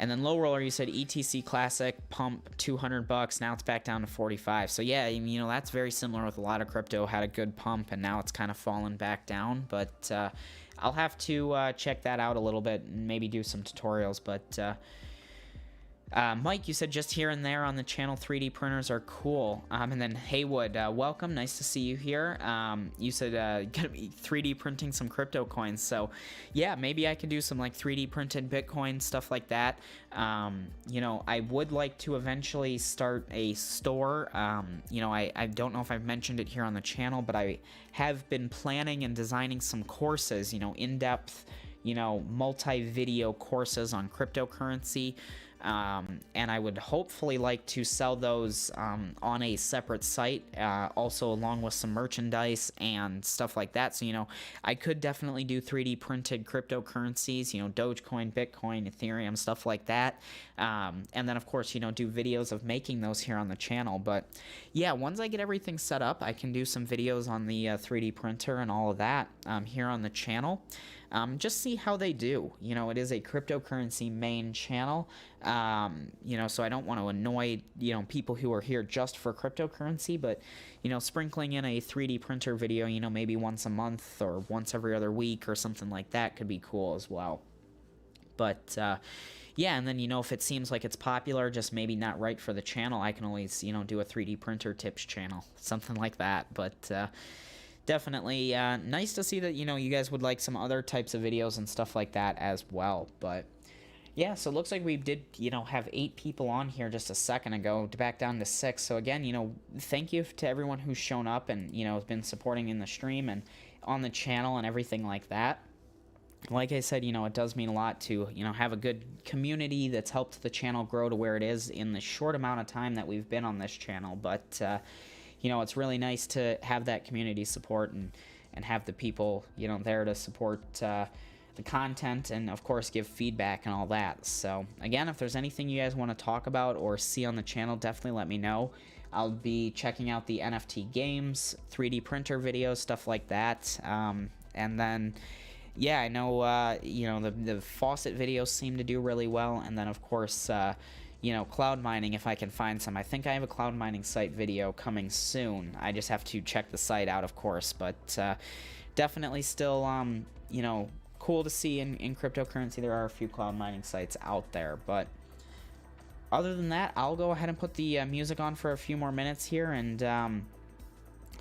and then Low Roller, you said ETC Classic pump $200, now it's back down to 45. So yeah, you know, that's very similar with a lot of crypto. Had a good pump, and now it's kind of fallen back down. But I'll have to check that out a little bit and maybe do some tutorials. But Mike, you said just here and there on the channel, 3D printers are cool. And then Haywood, welcome, nice to see you here. You said gonna be 3D printing some crypto coins. So yeah, maybe I can do some like 3D printed Bitcoin, stuff like that. You know, I would like to eventually start a store. You know, I don't know if I've mentioned it here on the channel, but I have been planning and designing some courses, you know, in-depth, you know, multi-video courses on cryptocurrency. And I would hopefully like to sell those on a separate site, also along with some merchandise and stuff like that. So, you know, I could definitely do 3D printed cryptocurrencies, you know, Dogecoin, Bitcoin, Ethereum, stuff like that. And then, of course, you know, do videos of making those here on the channel. But yeah, once I get everything set up, I can do some videos on the 3D printer and all of that here on the channel. Just see how they do. You know, it is a cryptocurrency main channel, you know, so I don't want to annoy, you know, people who are here just for cryptocurrency, but, you know, sprinkling in a 3D printer video, you know, maybe once a month or once every other week or something like that could be cool as well. But, yeah, and then, you know, if it seems like it's popular, just maybe not right for the channel, I can always, you know, do a 3D printer tips channel, something like that. But, definitely nice to see that, you know, you guys would like some other types of videos and stuff like that as well. But yeah, so it looks like we did, you know, have 8 people on here just a second ago, back down to 6. So again, you know, thank you to everyone who's shown up and, you know, has been supporting in the stream and on the channel and everything like that. Like I said, you know, it does mean a lot to, you know, have a good community that's helped the channel grow to where it is in the short amount of time that we've been on this channel. But you know, it's really nice to have that community support and have the people, you know, there to support the content and, of course, give feedback and all that. So, again, if there's anything you guys want to talk about or see on the channel, definitely let me know. I'll be checking out the NFT games, 3D printer videos, stuff like that. And then, yeah, I know, you know, the faucet videos seem to do really well. And then, of course, cloud mining if I can find some. I think I have a cloud mining site video coming soon. I just have to check the site out, of course, but definitely still, cool to see in cryptocurrency. There are a few cloud mining sites out there, but other than that, I'll go ahead and put the music on for a few more minutes here, and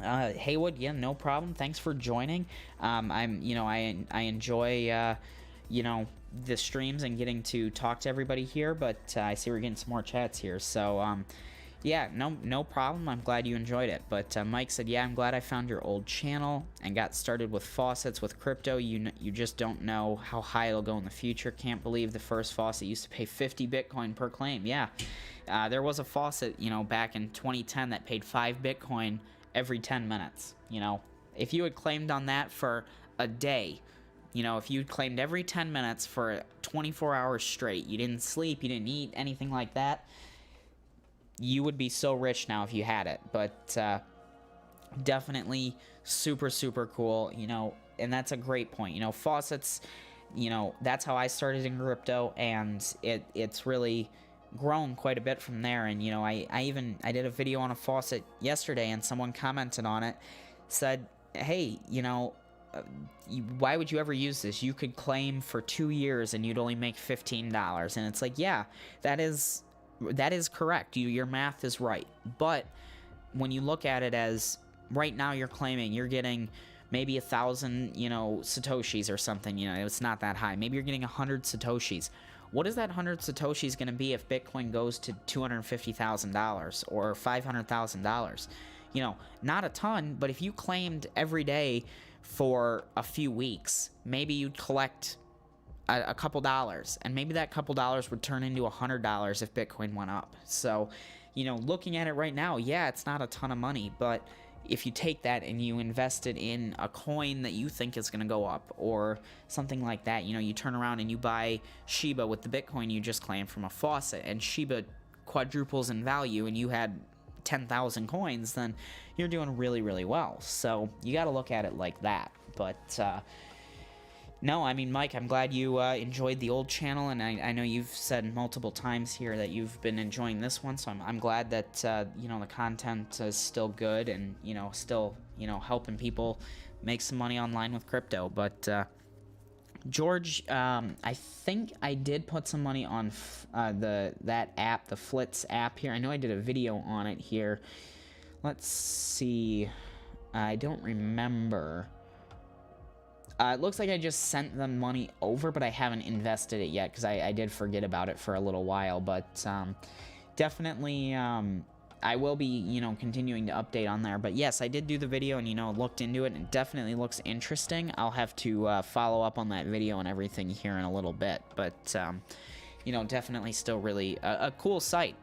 Haywood, yeah, no problem. Thanks for joining. I enjoy, the streams and getting to talk to everybody here, but I see we're getting some more chats here, so, yeah, no problem. I'm glad you enjoyed it. But Mike said, yeah, I'm glad I found your old channel and got started with faucets with crypto. You just don't know how high it'll go in the future. Can't believe the first faucet used to pay 50 Bitcoin per claim. Yeah, there was a faucet, back in 2010 that paid 5 Bitcoin every 10 minutes. If you had claimed on that for a day, if you'd claimed every 10 minutes for 24 hours straight, you didn't sleep, you didn't eat, anything like that, you would be so rich now if you had it. But definitely super, super cool, and that's a great point. Faucets, that's how I started in crypto, and it's really grown quite a bit from there. And, I did a video on a faucet yesterday, and someone commented on it, said, hey, why would you ever use this? You could claim for 2 years and you'd only make $15. And it's like, yeah, that is correct. Your math is right. But when you look at it as right now, you're claiming you're getting maybe 1,000, satoshis or something. It's not that high. Maybe you're getting 100 satoshis. What is that 100 satoshis going to be if Bitcoin goes to $250,000 or $500,000? Not a ton, but if you claimed every day for a few weeks, maybe you'd collect a couple dollars, and maybe that couple dollars would turn into $100 if Bitcoin went up. So, looking at it right now, yeah, it's not a ton of money, but if you take that and you invest it in a coin that you think is going to go up or something like that, you turn around and you buy Shiba with the Bitcoin you just claimed from a faucet, and Shiba quadruples in value, and you had 10,000 coins, then you're doing really, really well. So you got to look at it like that. But no, I mean, Mike, I'm glad you enjoyed the old channel, and I know you've said multiple times here that you've been enjoying this one, so I'm glad that, the content is still good and, still, helping people make some money online with crypto. But, George, I think I did put some money on that app, the Flitz app here. I know I did a video on it here. Let's see. I don't remember. It looks like I just sent the money over, but I haven't invested it yet because I did forget about it for a little while. But definitely, I will be, continuing to update on there. But yes, I did do the video and, looked into it, and it definitely looks interesting. I'll have to follow up on that video and everything here in a little bit. But, definitely still really a cool site,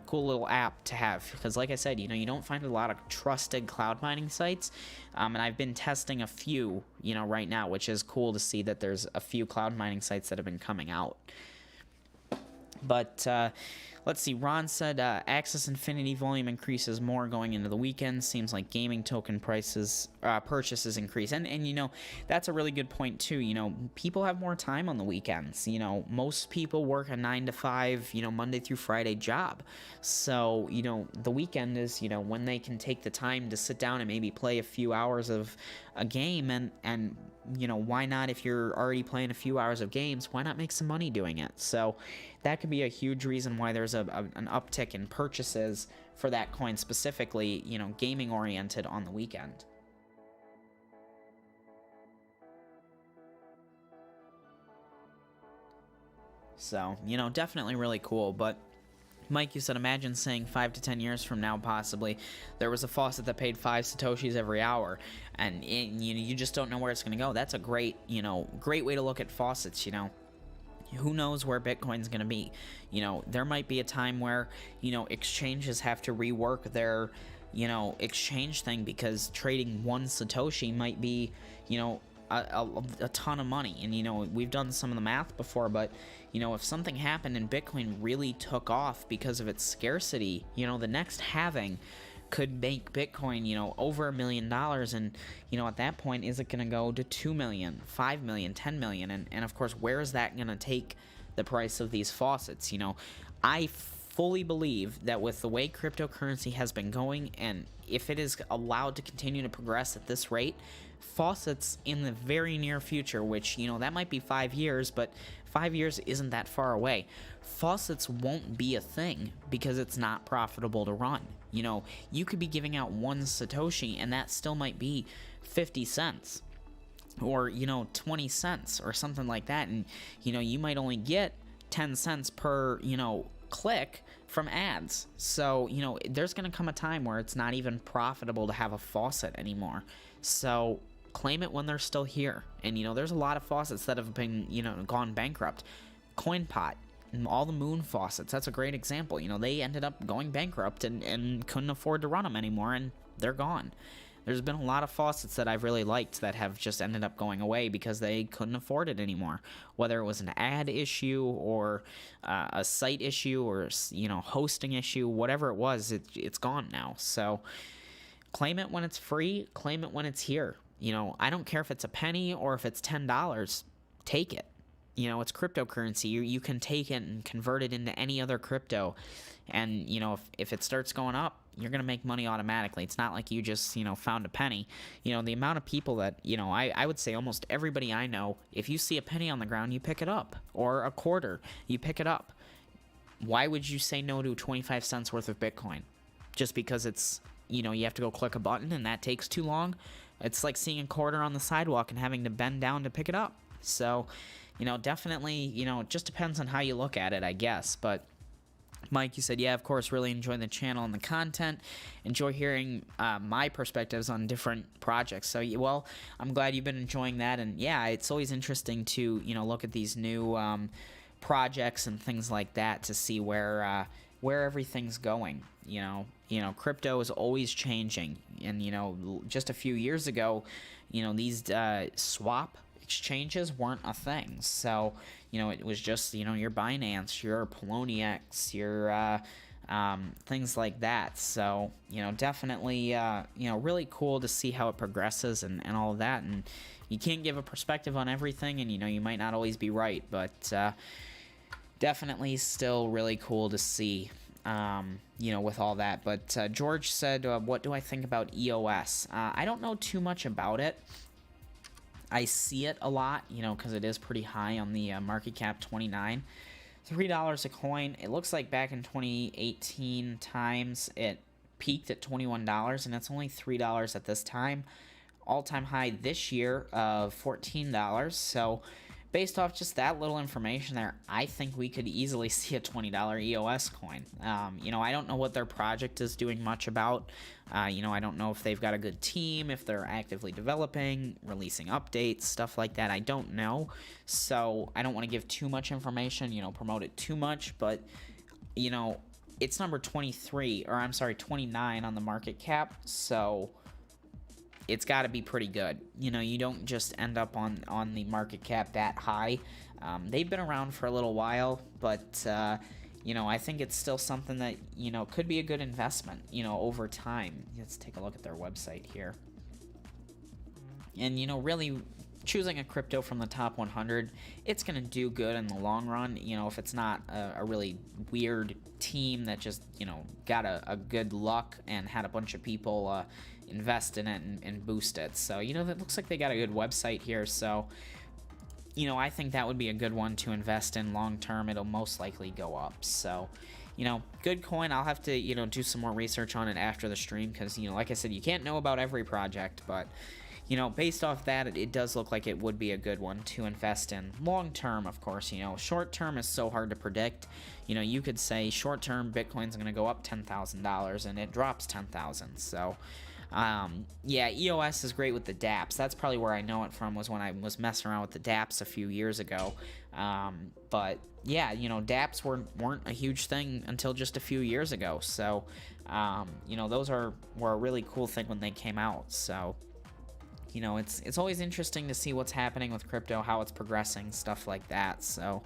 cool little app to have. Because like I said, you don't find a lot of trusted cloud mining sites. And I've been testing a few, right now, which is cool to see that there's a few cloud mining sites that have been coming out. But, let's see, Ron said, Axis Infinity volume increases more going into the weekend. Seems like gaming token purchases increase. And that's a really good point, too. People have more time on the weekends. Most people work a 9 to 5, Monday through Friday job. So, the weekend is, when they can take the time to sit down and maybe play a few hours of a game. And why not, if you're already playing a few hours of games, why not make some money doing it? So that could be a huge reason why there's an uptick in purchases for that coin specifically, gaming oriented on the weekend. So, definitely really cool. But Mike, you said, imagine saying 5 to 10 years from now, possibly, there was a faucet that paid 5 satoshis every hour, and you just don't know where it's going to go. That's a great, great way to look at faucets. Who knows where Bitcoin's going to be? There might be a time where, exchanges have to rework their, exchange thing, because trading 1 satoshi might be, a ton of money. And, we've done some of the math before, but, if something happened and Bitcoin really took off because of its scarcity, the next halving could make Bitcoin, over $1 million. And, at that point, is it going to go to 2 million, 5 million, 10 million? And of course, where is that going to take the price of these faucets? I fully believe that with the way cryptocurrency has been going, and if it is allowed to continue to progress at this rate, faucets in the very near future, which, that might be 5 years, but 5 years isn't that far away, faucets won't be a thing because it's not profitable to run. You could be giving out 1 Satoshi and that still might be 50 cents or, 20 cents or something like that. And, you might only get 10 cents per, click from ads. So, there's going to come a time where it's not even profitable to have a faucet anymore. So claim it when they're still here. And, there's a lot of faucets that have been, gone bankrupt. CoinPot, all the moon faucets, that's a great example. They ended up going bankrupt and couldn't afford to run them anymore, and they're gone. There's been a lot of faucets that I've really liked that have just ended up going away because they couldn't afford it anymore. Whether it was an ad issue or a site issue or, hosting issue, whatever it was, it's gone now. So claim it when it's free, claim it when it's here. I don't care if it's a penny or if it's $10, take it. It's cryptocurrency. You can take it and convert it into any other crypto. And, if it starts going up, you're going to make money automatically. It's not like you just, found a penny. The amount of people that, I would say almost everybody I know, if you see a penny on the ground, you pick it up. Or a quarter, you pick it up. Why would you say no to 25 cents worth of Bitcoin? Just because it's, you have to go click a button and that takes too long? It's like seeing a quarter on the sidewalk and having to bend down to pick it up. So, definitely, it just depends on how you look at it, I guess. But Mike, you said, yeah, of course, really enjoy the channel and the content. Enjoy hearing my perspectives on different projects. So, well, I'm glad you've been enjoying that. And, yeah, it's always interesting to, look at these new projects and things like that to see where everything's going. Crypto is always changing. And, just a few years ago, these swap exchanges weren't a thing. So, it was just, your Binance, your Poloniex, your things like that. So, definitely, really cool to see how it progresses and all of that. And you can't give a perspective on everything, and, you might not always be right, but definitely still really cool to see, with all that. But George said, what do I think about EOS? I don't know too much about it. I see it a lot, because it is pretty high on the market cap, 29. $3 a coin. It looks like back in 2018 times, it peaked at $21, and it's only $3 at this time. All-time high this year of $14. So based off just that little information there, I think we could easily see a $20 EOS coin. I don't know what their project is doing much about. I don't know if they've got a good team, if they're actively developing, releasing updates, stuff like that. I don't know. So I don't want to give too much information, promote it too much. But, it's number 29 on the market cap. So it's got to be pretty good. You don't just end up on the market cap that high. They've been around for a little while, but I think it's still something that could be a good investment over time. Let's take a look at their website here. And really choosing a crypto from the top 100, it's going to do good in the long run. If it's not a really weird team that just got a good luck and had a bunch of people invest in it and boost it. So that looks like they got a good website here. So I think that would be a good one to invest in long term. It'll most likely go up. So good coin. I'll have to do some more research on it after the stream, because like I said, you can't know about every project, but based off that, it does look like it would be a good one to invest in long term. Of course, short term is so hard to predict. You could say short term Bitcoin's going to go up $10,000 and it drops 10,000. So yeah, EOS is great with the dApps. That's probably where I know it from, was when I was messing around with the dApps a few years ago. But yeah, dApps weren't a huge thing until just a few years ago. So those were a really cool thing when they came out. So it's always interesting to see what's happening with crypto, how it's progressing, stuff like that. So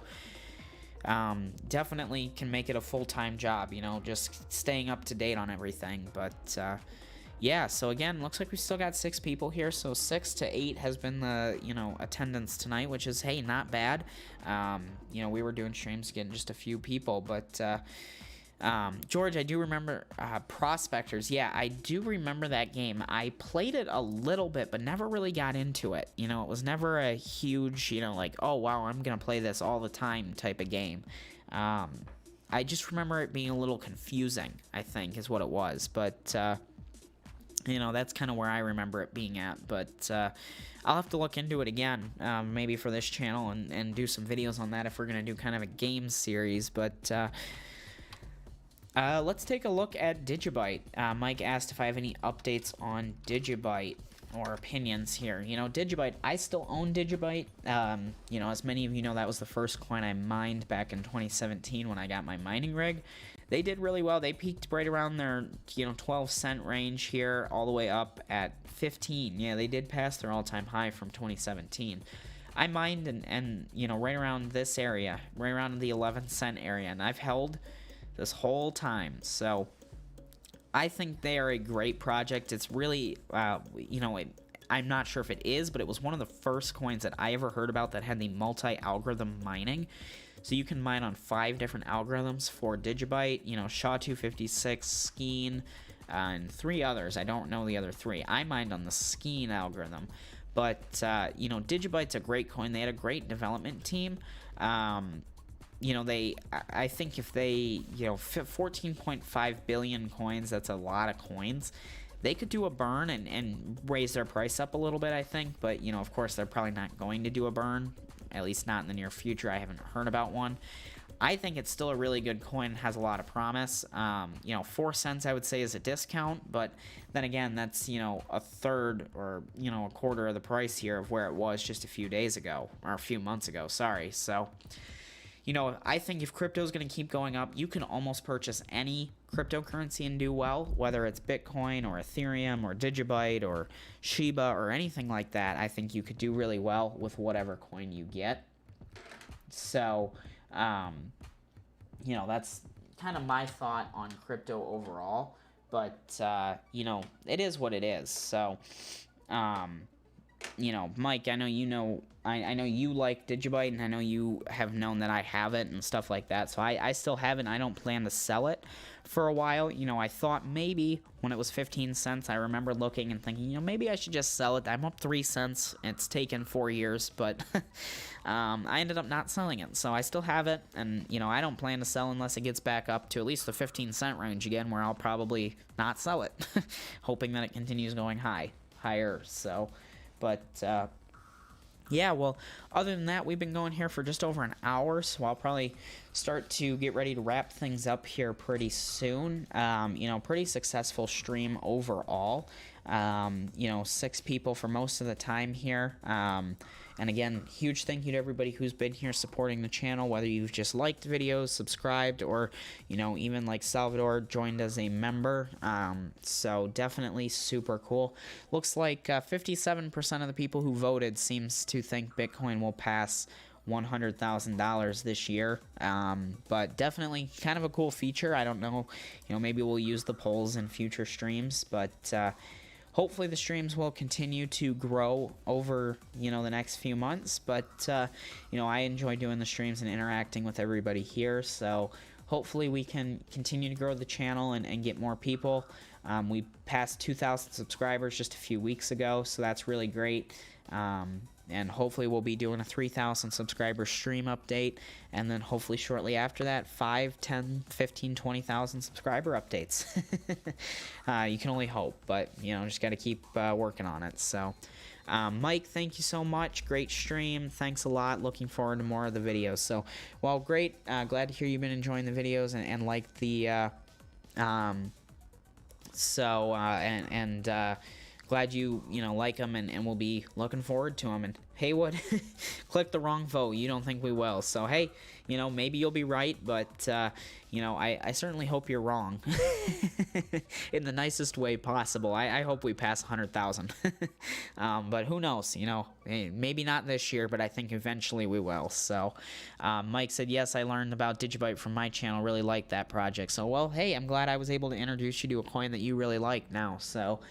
definitely can make it a full-time job, just staying up to date on everything. But yeah, so again, looks like we still got 6 people here. So 6 to 8 has been the attendance tonight, which is, hey, not bad. We were doing streams getting just a few people, but George, I do remember Prospectors. Yeah, I do remember that game. I played it a little bit, but never really got into it. You know, it was never a huge, you know, like, oh, wow, I'm going to play this all the time type of game. I just remember it being a little confusing, I think, is what it was. But, you know, that's kind of where I remember it being at. But I'll have to look into it again, maybe for this channel, and do some videos on that if we're going to do kind of a game series. But let's take a look at Digibyte. Mike asked if I have any updates on Digibyte or opinions here. You know, Digibyte, I still own Digibyte. You know, as many of you know, that was the first coin I mined back in 2017 when I got my mining rig. They did really well. They peaked right around their, you know, 12-cent range here, all the way up at 15. Yeah, they did pass their all-time high from 2017. I mined and you know, right around this area, right around the 11-cent area, and I've held this whole time. So I think they are a great project. It's really, you know, I'm not sure if it is, but it was one of the first coins that I ever heard about that had the multi-algorithm mining. So you can mine on 5 different algorithms for Digibyte, you know, SHA-256, Skeen, and 3 others. I don't know the other 3. I mined on the Skeen algorithm. But, you know, Digibyte's a great coin. They had a great development team. You know, I think if they, you know, 14.5 billion coins, that's a lot of coins. They could do a burn and raise their price up a little bit, I think. But, you know, of course, they're probably not going to do a burn, at least not in the near future. I haven't heard about one. I think it's still a really good coin, has a lot of promise. You know, 4 cents I would say is a discount, but then again, that's, you know, a third or, you know, a quarter of the price here of where it was just a few days ago, or a few months ago, sorry. So, you know, I think if crypto is going to keep going up, you can almost purchase any cryptocurrency and do well, whether it's Bitcoin or Ethereum or Digibyte or Shiba or anything like that. I think you could do really well with whatever coin you get. So, you know, that's kind of my thought on crypto overall. But, you know, it is what it is. So, you know, Mike, I know you know, I know you like Digibyte, and I know you have known that I have it and stuff like that, so I still have it, and I don't plan to sell it for a while. You know, I thought maybe when it was 15 cents, I remember looking and thinking, you know, maybe I should just sell it. I'm up 3 cents. It's taken 4 years, but I ended up not selling it, so I still have it, and, you know, I don't plan to sell unless it gets back up to at least the 15-cent range again, where I'll probably not sell it, hoping that it continues going higher, so... But, yeah, well, other than that, we've been going here for just over an hour, so I'll probably start to get ready to wrap things up here pretty soon. You know, pretty successful stream overall. You know, 6 people for most of the time here. And again, huge thank you to everybody who's been here supporting the channel, whether you've just liked videos, subscribed, or, you know, even like Salvador joined as a member. So definitely super cool. Looks like 57% of the people who voted seems to think Bitcoin will pass $100,000 this year, but definitely kind of a cool feature. I don't know, you know, maybe we'll use the polls in future streams, but hopefully the streams will continue to grow over, you know, the next few months. But, you know, I enjoy doing the streams and interacting with everybody here. So hopefully we can continue to grow the channel and get more people. We passed 2,000 subscribers just a few weeks ago, so that's really great. And hopefully we'll be doing a 3,000 subscriber stream update, and then hopefully shortly after that, 5, 10, 15, 20,000 subscriber updates. You can only hope, but, you know, just got to keep working on it. So, Mike, thank you so much. Great stream. Thanks a lot. Looking forward to more of the videos. So, well, great. Glad to hear you've been enjoying the videos and like the, glad you know, like them, and we'll be looking forward to them. And Haywood, click the wrong vote. You don't think we will. So, hey, you know, maybe you'll be right, but, you know, I certainly hope you're wrong. In the nicest way possible. I hope we pass 100,000. But who knows, you know, maybe not this year, but I think eventually we will. So, Mike said, yes, I learned about Digibyte from my channel. Really like that project. So, well, hey, I'm glad I was able to introduce you to a coin that you really like now. So,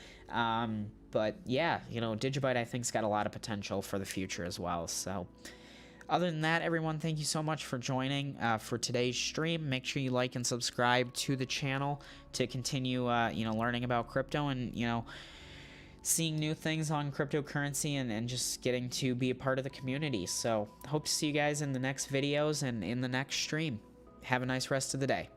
but yeah, you know, Digibyte I think's got a lot of potential for the future as well. So, Other than that, everyone, thank you so much for joining for today's stream. Make sure you like and subscribe to the channel to continue, learning about crypto and, seeing new things on cryptocurrency and just getting to be a part of the community. So, hope to see you guys in the next videos and in the next stream. Have a nice rest of the day.